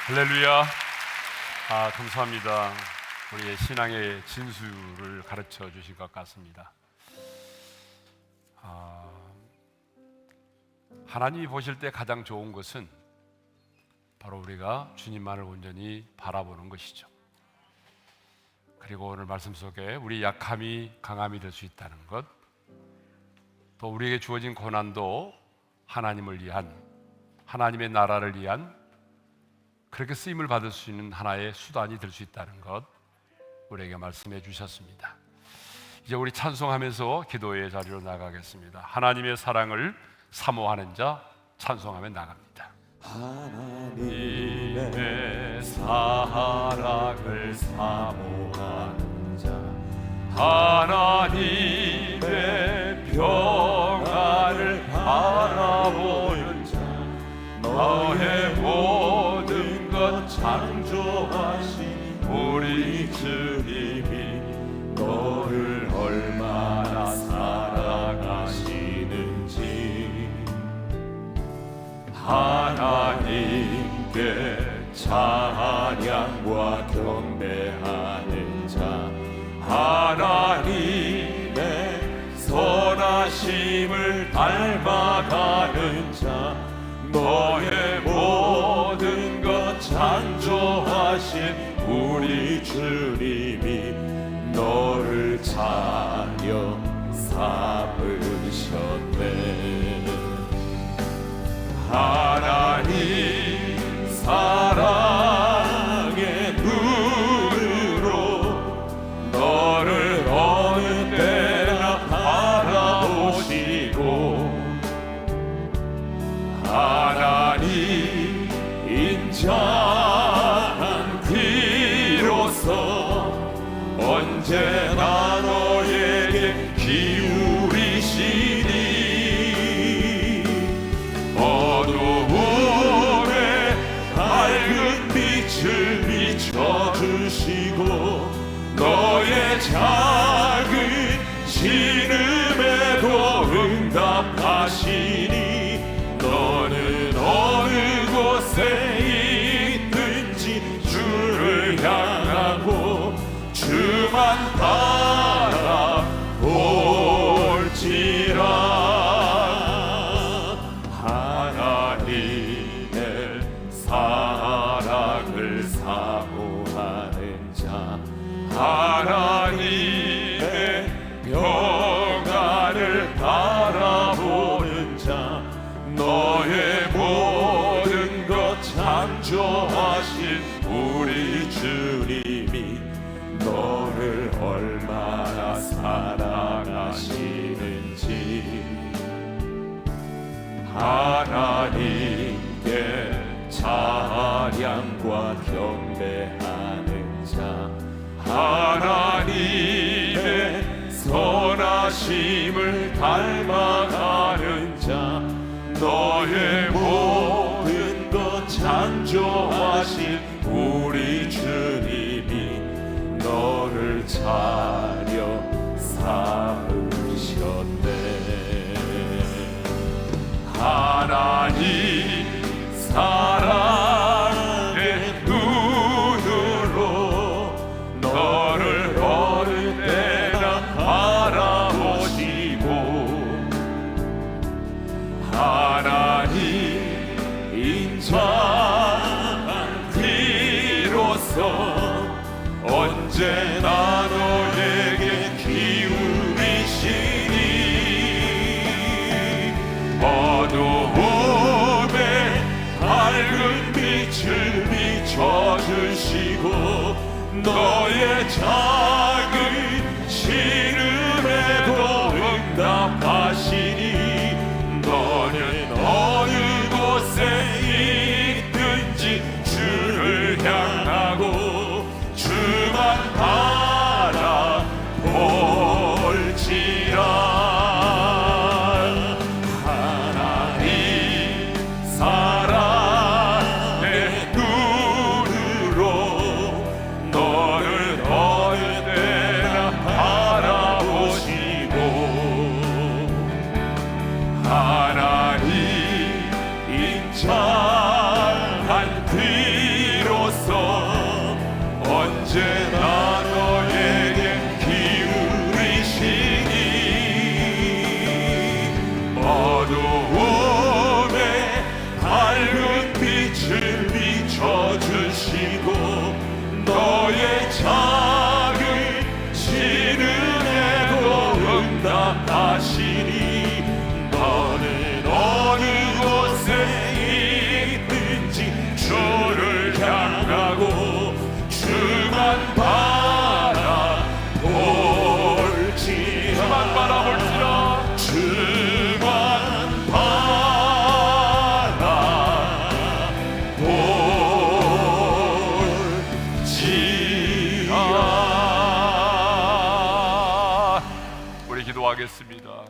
할렐루야. 감사합니다. 우리의 신앙의 진수를 가르쳐 주신 것 같습니다. 하나님이 보실 때 가장 좋은 것은 바로 우리가 주님만을 온전히 바라보는 것이죠. 그리고 오늘 말씀 속에 우리 약함이 강함이 될 수 있다는 것, 또 우리에게 주어진 고난도 하나님을 위한, 하나님의 나라를 위한 그렇게 쓰임을 받을 수 있는 하나의 수단이 될 수 있다는 것 우리에게 말씀해 주셨습니다. 이제 우리 찬송하면서 기도의 자리로 나가겠습니다. 하나님의 사랑을 사모하는 자 찬송하며 나갑니다. 하나님의 사랑을 사모하는 자, 하나님의 평안을 바라보는 자, 너의 모든 것 창조하신 우리 주님이 너를 얼마나 사랑하시는지 하나님께 찬양과 경배하는 자, 하나님의 선하심을 닮아가는 자, 너의 모든 것 창조하신 우리 주님이 너를 찬양 삼으셨네. 하나님 사랑의 눈으로 너를 어느 때나 바라보시고 하나님 인자한 귀로서 언제나 너에게 기울이시니 어두움에 밝은 빛을 비춰주시고 너의 작은 신음에도 응답하시니 너는 어느 곳에 있든지 주를 향하고 주만 바라볼지라. 하나님의 사랑을 사모하는 자 하나님의 평안을 바라보는 자 너의 모든 것 창조하신 우리 주님이 너를 얼마나 사랑하시는지 하나님께 찬양과 경배하는 자 하나님의 선하심을 닮아가는 자 너의 모든 것 창조하신 우리 주님이 너를 차려 삼으셨네. 하나님 사랑의 눈으로 너를 어느 때나 바라보시고 하나님 인자한 귀로서 언제나 너에게 기울이시니 어두움에 밝은 빛을 비춰주시고 너의 작은 신음에도 응답하시니 너는 어느 곳에 있든지 주를 향하고 주만 바라볼지라. 하나님 사랑의 눈으로 너를 어느 때나 바라보시고 하나님 인자한 귀로서 언제나 너에게 기울이시니 어두움에 밝은 빛을 비춰주시고 너의 작은 신음에도 응답하시니 너는 어느 곳에 있든지 주를 향하고 주만 바라볼지라. 주만 바라볼지라. 우리 기도하겠습니다.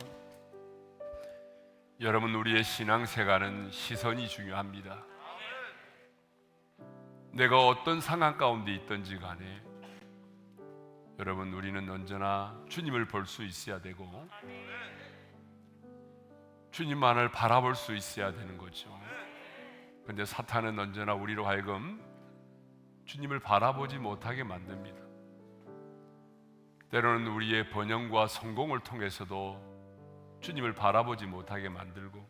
여러분, 우리의 신앙생활은 시선이 중요합니다. 내가 어떤 상황 가운데 있든지 간에 여러분, 우리는 언제나 주님을 볼 수 있어야 되고 주님만을 바라볼 수 있어야 되는 거죠. 그런데 사탄은 언제나 우리로 하여금 주님을 바라보지 못하게 만듭니다. 때로는 우리의 번영과 성공을 통해서도 주님을 바라보지 못하게 만들고,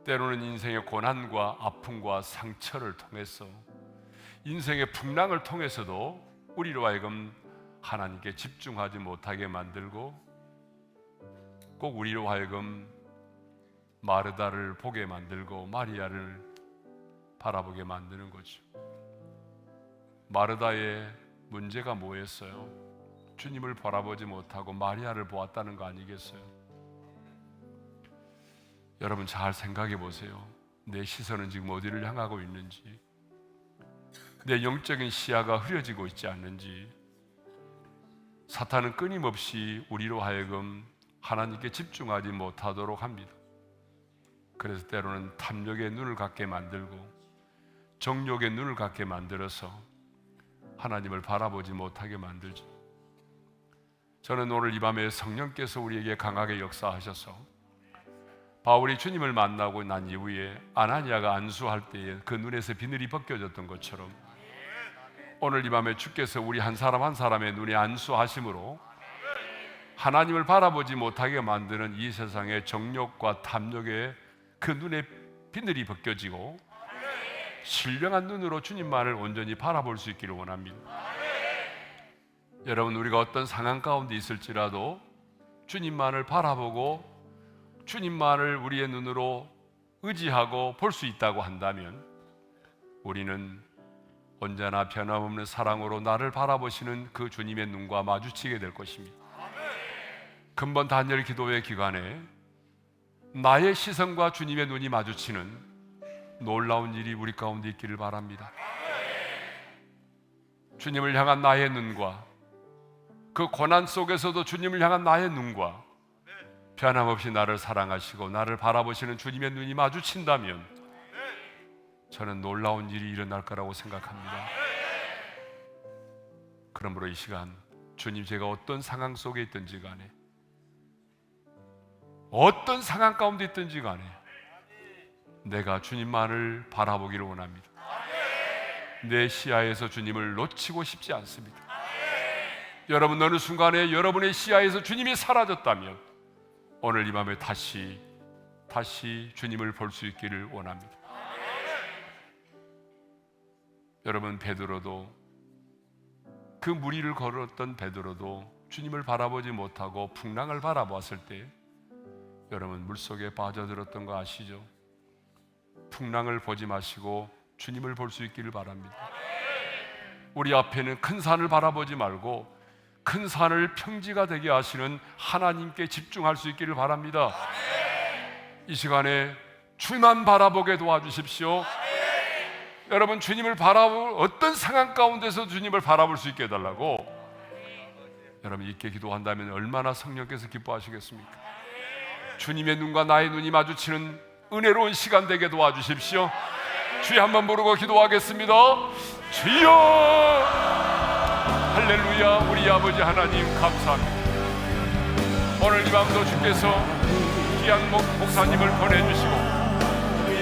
때로는 인생의 고난과 아픔과 상처를 통해서, 인생의 풍랑을 통해서도 우리로 하여금 하나님께 집중하지 못하게 만들고, 꼭 우리로 하여금 마르다를 보게 만들고 마리아를 바라보게 만드는 거죠. 마르다의 문제가 뭐였어요? 주님을 바라보지 못하고 마리아를 보았다는 거 아니겠어요? 여러분 잘 생각해 보세요. 내 시선은 지금 어디를 향하고 있는지, 내 영적인 시야가 흐려지고 있지 않는지. 사탄은 끊임없이 우리로 하여금 하나님께 집중하지 못하도록 합니다. 그래서 때로는 탐욕의 눈을 갖게 만들고 정욕의 눈을 갖게 만들어서 하나님을 바라보지 못하게 만들죠. 저는 오늘 이 밤에 성령께서 우리에게 강하게 역사하셔서 바울이 주님을 만나고 난 이후에 아나니아가 안수할 때에 그 눈에서 비늘이 벗겨졌던 것처럼 오늘 이 밤에 주께서 우리 한 사람 한 사람의 눈에 안수하심으로 하나님을 바라보지 못하게 만드는 이 세상의 정욕과 탐욕의 그 눈에 비늘이 벗겨지고 신령한 눈으로 주님만을 온전히 바라볼 수 있기를 원합니다. 여러분, 우리가 어떤 상황 가운데 있을지라도 주님만을 바라보고 주님만을 우리의 눈으로 의지하고 볼 수 있다고 한다면 우리는 언제나 변함없는 사랑으로 나를 바라보시는 그 주님의 눈과 마주치게 될 것입니다. 근본 단열 기도회 기간에 나의 시선과 주님의 눈이 마주치는 놀라운 일이 우리 가운데 있기를 바랍니다. 주님을 향한 나의 눈과 그 고난 속에서도 주님을 향한 나의 눈과 변함없이 나를 사랑하시고 나를 바라보시는 주님의 눈이 마주친다면 저는 놀라운 일이 일어날 거라고 생각합니다. 그러므로 이 시간 주님, 제가 어떤 상황 속에 있든지 간에 어떤 상황 가운데 있든지 간에 내가 주님만을 바라보기를 원합니다. 내 시야에서 주님을 놓치고 싶지 않습니다. 여러분, 어느 순간에 여러분의 시야에서 주님이 사라졌다면 오늘 이 밤에 다시 주님을 볼 수 있기를 원합니다. 여러분, 베드로도, 그 무리를 걸었던 베드로도 주님을 바라보지 못하고 풍랑을 바라보았을 때 여러분 물속에 빠져들었던 거 아시죠? 풍랑을 보지 마시고 주님을 볼 수 있기를 바랍니다. 우리 앞에는 큰 산을 바라보지 말고 큰 산을 평지가 되게 하시는 하나님께 집중할 수 있기를 바랍니다. 이 시간에 주만 바라보게 도와주십시오. 여러분, 주님을 바라볼 어떤 상황 가운데서 주님을 바라볼 수 있게 해달라고 여러분 있게 기도한다면 얼마나 성령께서 기뻐하시겠습니까? 주님의 눈과 나의 눈이 마주치는 은혜로운 시간 되게 도와주십시오. 주여 한번 부르고 기도하겠습니다. 주여, 할렐루야. 우리 아버지 하나님 감사합니다. 오늘 이 밤도 주께서 귀한 목사님을 보내주시고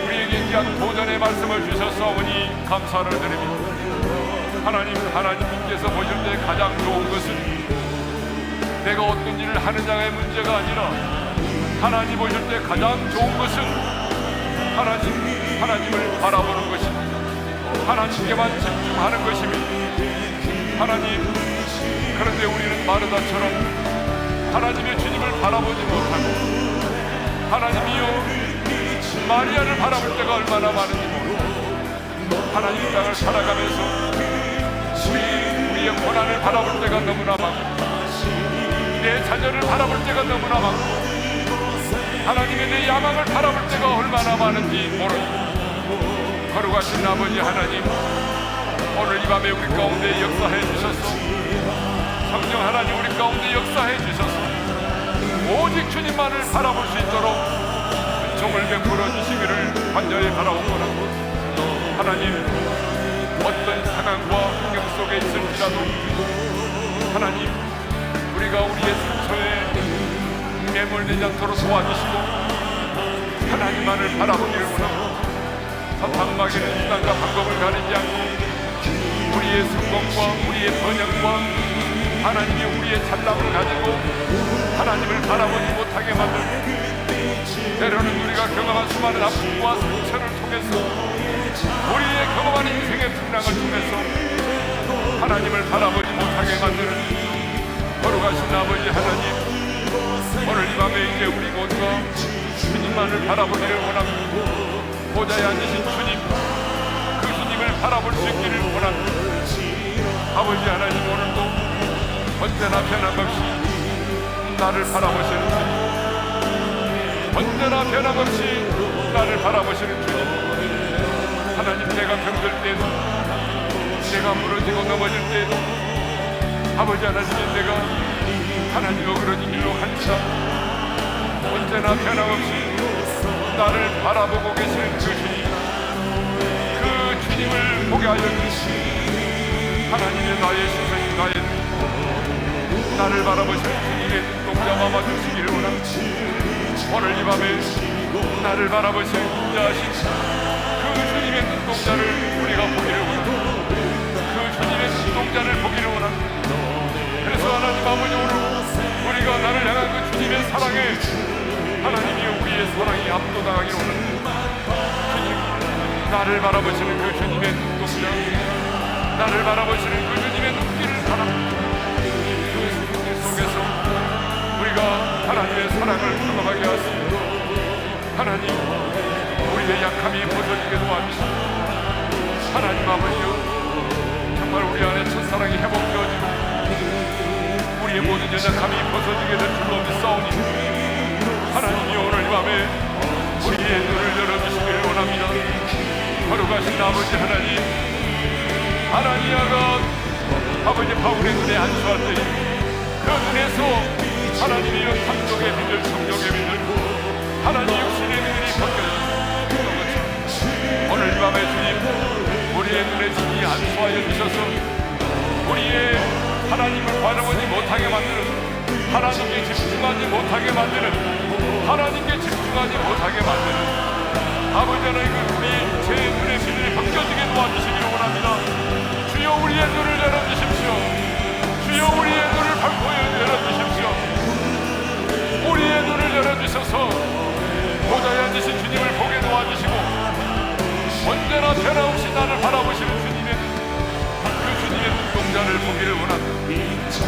우리에게 귀한 도전의 말씀을 주셨사오니 감사를 드립니다. 하나님께서 보실 때 가장 좋은 것은 내가 어떤 일을 하느냐의 문제가 아니라 하나님 보실 때 가장 좋은 것은 하나님을 바라보는 것입니다. 하나님께만 집중하는 것입니다. 하나님, 그런데 우리는 마르다처럼 하나님의 주님을 바라보지 못하고 하나님이요 마리아를 바라볼 때가 얼마나 많은지 모르고 하나님 땅을 살아가면서 우리의 고난을 바라볼 때가 너무나 많고 내 자녀를 바라볼 때가 너무나 많고 하나님의 내 야망을 바라볼 때가 얼마나 많은지 모르고 거룩하신 아버지 하나님, 오늘 이 밤에 우리 가운데 역사해 주셔서 성령 하나님 우리 가운데 역사해 주셔서 오직 주님만을 바라볼 수 있도록 은총을 베풀어 주시기를 간절히 바라옵고나 하나님, 어떤 상황과 환경 속에 있을지라도 하나님, 우리가 우리의 상처에 매몰되지 않도록 도와주시고 하나님만을 바라보기를 원하고 사탄마귀는 수단과 방법을 가리지 않고 우리의 성공과 우리의 번영과 하나님이 우리의 잘남을 가지고 하나님을 바라보지 못하게 만들고 때로는 우리가 경험한 수많은 아픔과 상처를 통해서 우리의 경험한 인생의 풍랑을 통해서 하나님을 바라보지 못하게 만드는 거룩하신 아버지 하나님, 오늘 이 밤에 이제 우리 모두가 주님만을 바라보기를 원합니다. 보좌에 앉으신 주님, 그 주님을 바라볼 수 있기를 원합니다. 아버지 하나님, 오늘도 언제나 변함없이 나를 바라보시는 주님, 언제나 변함없이 나를 바라보시는 주님, 하나님, 내가 병들 때도, 내가 무너지고 넘어질 때도, 아버지 하나님, 내가 하나님의 그런 길로 한참 언제나 변함없이 나를 바라보고 계시는 그 주님, 그 주님을 보게 하여 주시니 하나님의 나의 시선이, 나의 눈, 나를 바라보시는 주님의 눈동자 마마 주시기를 원합니다. 오늘 이 밤에 나를 바라보시는 인자하신 그 주님의 눈동자를 우리가 보기를 원합니다. 그 주님의 눈동자를 보기를 원합니다. 그래서 하나님 아버지, 오늘 우리가 나를 향한 그 주님의 사랑에 하나님이 우리의 사랑이 압도당하기를 원합니다. 주님, 나를 바라보시는 그 주님의 눈동자, 나를 바라보시는 그 주님의 눈길을 바랍니다. 그 눈길 속에서 우리가 하나님의 사랑을 경험하게 하시고 하나님, 우리의 약함이 벗어지게 도와주시고 하나님 아버지요, 정말 우리 안에 첫사랑이 회복되어지고 우리의 모든 연약함이 벗어지게 될 줄로 믿사오니 하나님이 오늘 이 밤에 우리의 눈을 열어주시기를 원합니다. 거룩하신 아버지 하나님, 아나니아가 아버지 바울의 눈에 안수할 때 그 눈에서 하나님이 탐욕의 빛을, 성욕의 빛을, 하나님 육신의 빛이 벗겨졌던 것처럼 오늘 이 밤에 주님, 우리의 눈에 주님이 안수하여 주셔서 우리의 하나님을 바라보지 못하게 만드는, 하나님께 집중하지 못하게 만드는, 하나님께 집중하지 못하게 만드는 아버지 하나님, 우리 제 눈의 빛을 벗겨지게 도와주시기를 원합니다. 주여, 우리의 눈을 열어주십시오. 주여, 우리의 눈을 열어주십시오. 우리의 눈을 열어주셔서 보좌에 앉으신 주님을 보게 도와주시고 언제나 변함없이 나를 바라보시는 주님의 그 주님의 눈동자를 보기를 원합니다.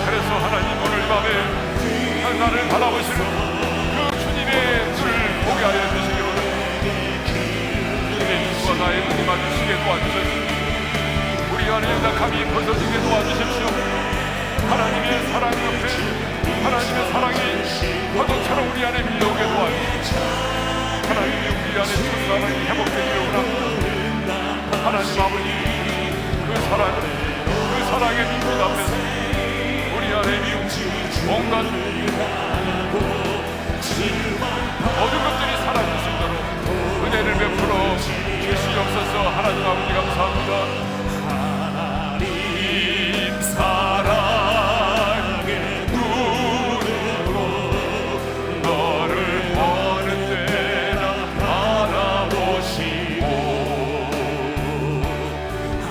그래서 하나님, 오늘 밤에 나를 바라보시는 그 주님의 눈을 보게 하여 주시기를 원합니다. 주님의 눈과 나의 눈이 마주치게 도와주셔서 우리 안에 연약함이 벗어지게 도와주십시오. 하나님의 사랑 옆에 하나님의 사랑이 파도처럼 우리 안에 밀려오게 도와주십시오. 하나님이 우리 안에 첫사랑이 회복되기를 원합니다. 하나님 아버지, 그 사랑의 빛 앞에서 우리 안에 온갖 모든 것들이 사라질 수 있도록 은혜를 베풀어 주시옵소서. 하나님 아버지, 감사합니다. 하나님 사랑의 눈으로 너를 보는 때나 바라보시고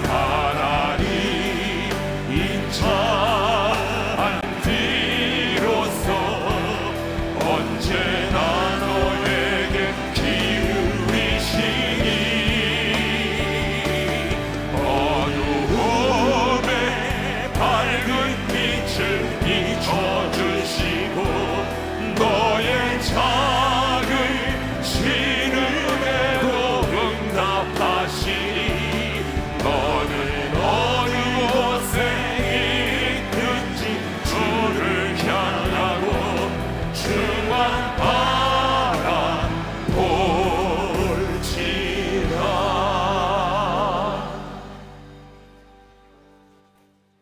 하나님 인자한 뒤로서 언제나 너에게 기울이시니 어두움에 밝은 빛을 비춰주시고 너의 작은 신음에도 응답하시니 너는 어느 곳에 있든지 주를 향하고 주만 바라볼지라.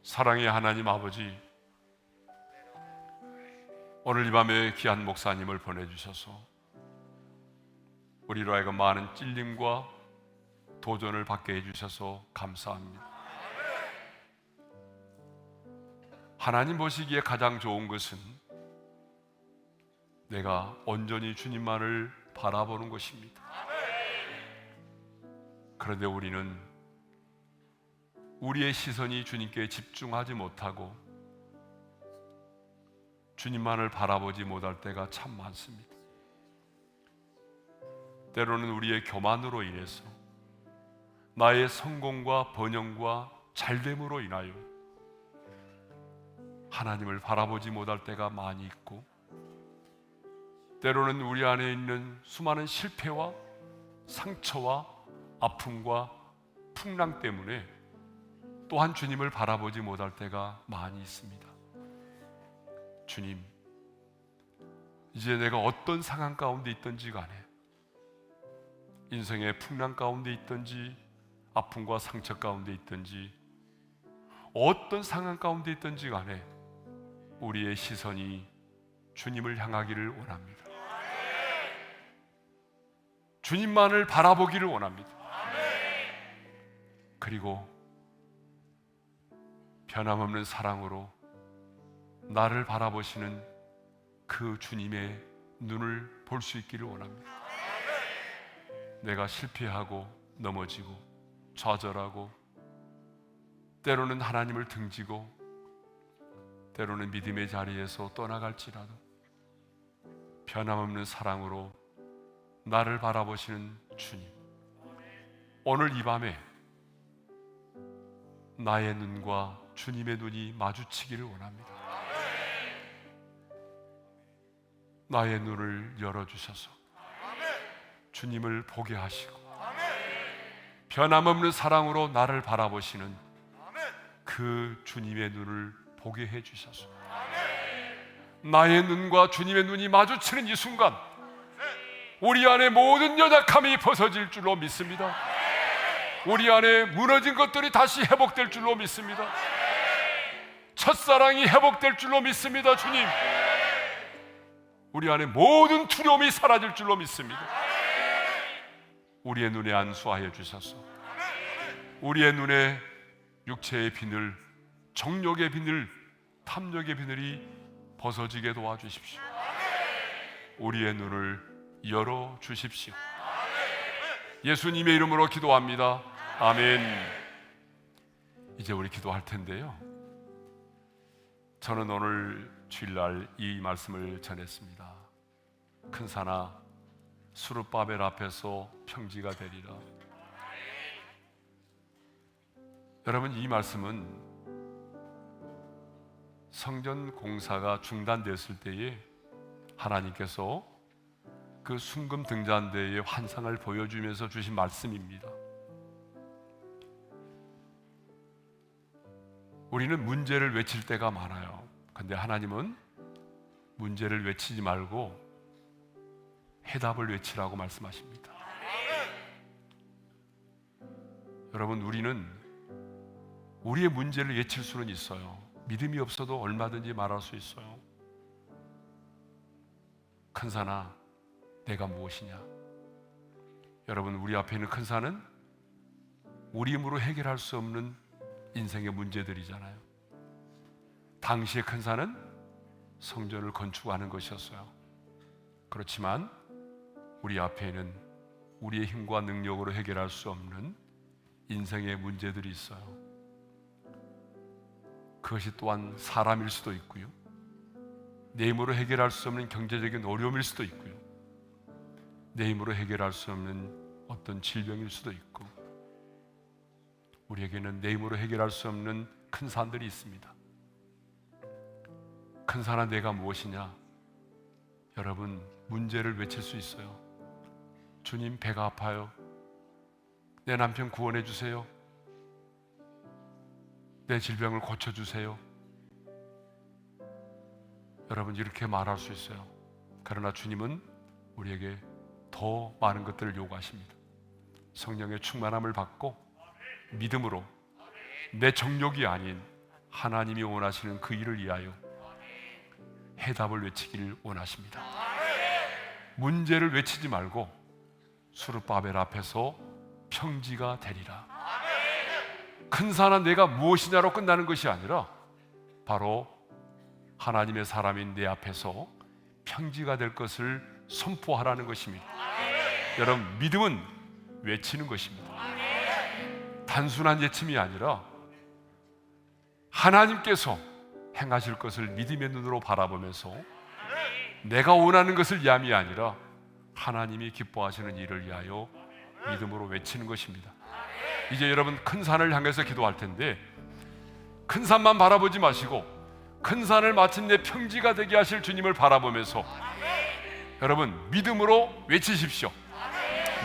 사랑의 하나님 아버지, 오늘 이 밤에 귀한 목사님을 보내주셔서 우리로 하여금 많은 찔림과 도전을 받게 해주셔서 감사합니다. 하나님 보시기에 가장 좋은 것은 내가 온전히 주님만을 바라보는 것입니다. 그런데 우리는 우리의 시선이 주님께 집중하지 못하고 주님만을 바라보지 못할 때가 참 많습니다. 때로는 우리의 교만으로 인해서 나의 성공과 번영과 잘됨으로 인하여 하나님을 바라보지 못할 때가 많이 있고 때로는 우리 안에 있는 수많은 실패와 상처와 아픔과 풍랑 때문에 또한 주님을 바라보지 못할 때가 많이 있습니다. 주님, 이제 내가 어떤 상황 가운데 있든지 간에, 인생의 풍랑 가운데 있든지 아픔과 상처 가운데 있든지 어떤 상황 가운데 있든지 간에 우리의 시선이 주님을 향하기를 원합니다. 주님만을 바라보기를 원합니다. 그리고 변함없는 사랑으로 나를 바라보시는 그 주님의 눈을 볼 수 있기를 원합니다. 내가 실패하고 넘어지고 좌절하고 때로는 하나님을 등지고 때로는 믿음의 자리에서 떠나갈지라도 변함없는 사랑으로 나를 바라보시는 주님, 오늘 이 밤에 나의 눈과 주님의 눈이 마주치기를 원합니다. 나의 눈을 열어주셔서 주님을 보게 하시고 변함없는 사랑으로 나를 바라보시는 그 주님의 눈을 보게 해주셔서 나의 눈과 주님의 눈이 마주치는 이 순간 우리 안에 모든 연약함이 벗어질 줄로 믿습니다. 우리 안에 무너진 것들이 다시 회복될 줄로 믿습니다. 첫사랑이 회복될 줄로 믿습니다. 주님, 우리 안에 모든 두려움이 사라질 줄로 믿습니다. 우리의 눈에 안수하여 주셔서 우리의 눈에 육체의 비늘, 정욕의 비늘, 탐욕의 비늘이 벗어지게 도와주십시오. 우리의 눈을 열어주십시오. 예수님의 이름으로 기도합니다. 아멘. 이제 우리 기도할 텐데요, 저는 오늘 주일날 이 말씀을 전했습니다. 큰 산아 수르바벨 앞에서 평지가 되리라. 여러분, 이 말씀은 성전 공사가 중단됐을 때에 하나님께서 그 순금 등잔대의 환상을 보여주면서 주신 말씀입니다. 우리는 문제를 외칠 때가 많아요. 근데 하나님은 문제를 외치지 말고 해답을 외치라고 말씀하십니다. 여러분, 우리는 우리의 문제를 외칠 수는 있어요. 믿음이 없어도 얼마든지 말할 수 있어요. 큰 산아, 내가 무엇이냐? 여러분, 우리 앞에 있는 큰 산은 우리 힘으로 해결할 수 없는 인생의 문제들이잖아요. 당시의 큰 산은 성전을 건축하는 것이었어요. 그렇지만 우리 앞에는 우리의 힘과 능력으로 해결할 수 없는 인생의 문제들이 있어요. 그것이 또한 사람일 수도 있고요, 내 힘으로 해결할 수 없는 경제적인 어려움일 수도 있고요, 내 힘으로 해결할 수 없는 어떤 질병일 수도 있고, 우리에게는 내 힘으로 해결할 수 없는 큰 산들이 있습니다. 큰 산아, 내가 무엇이냐? 여러분, 문제를 외칠 수 있어요. 주님, 배가 아파요. 내 남편 구원해 주세요. 내 질병을 고쳐주세요. 여러분, 이렇게 말할 수 있어요. 그러나 주님은 우리에게 더 많은 것들을 요구하십니다. 성령의 충만함을 받고 믿음으로 내 정욕이 아닌 하나님이 원하시는 그 일을 위하여 해답을 외치기를 원하십니다. 문제를 외치지 말고 수르바벨 앞에서 평지가 되리라. 큰 산아, 내가 무엇이냐로 끝나는 것이 아니라 바로 하나님의 사람인 내 앞에서 평지가 될 것을 선포하라는 것입니다. 여러분, 믿음은 외치는 것입니다. 단순한 외침이 아니라 하나님께서 행하실 것을 믿음의 눈으로 바라보면서 내가 원하는 것을 위함이 아니라 하나님이 기뻐하시는 일을 위하여 믿음으로 외치는 것입니다. 이제 여러분, 큰 산을 향해서 기도할 텐데 큰 산만 바라보지 마시고 큰 산을 마침내 평지가 되게 하실 주님을 바라보면서 여러분 믿음으로 외치십시오.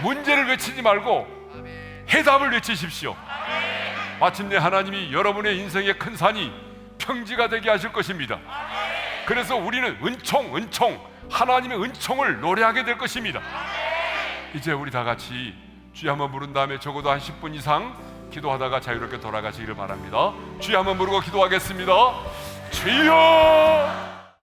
문제를 외치지 말고 해답을 외치십시오. 마침내 하나님이 여러분의 인생의 큰 산이 평지가 되게 하실 것입니다. 그래서 우리는 은총 하나님의 은총을 노래하게 될 것입니다. 이제 우리 다 같이 주여 한번 부른 다음에 적어도 한 10분 이상 기도하다가 자유롭게 돌아가시기를 바랍니다. 주여 한번 부르고 기도하겠습니다. 주여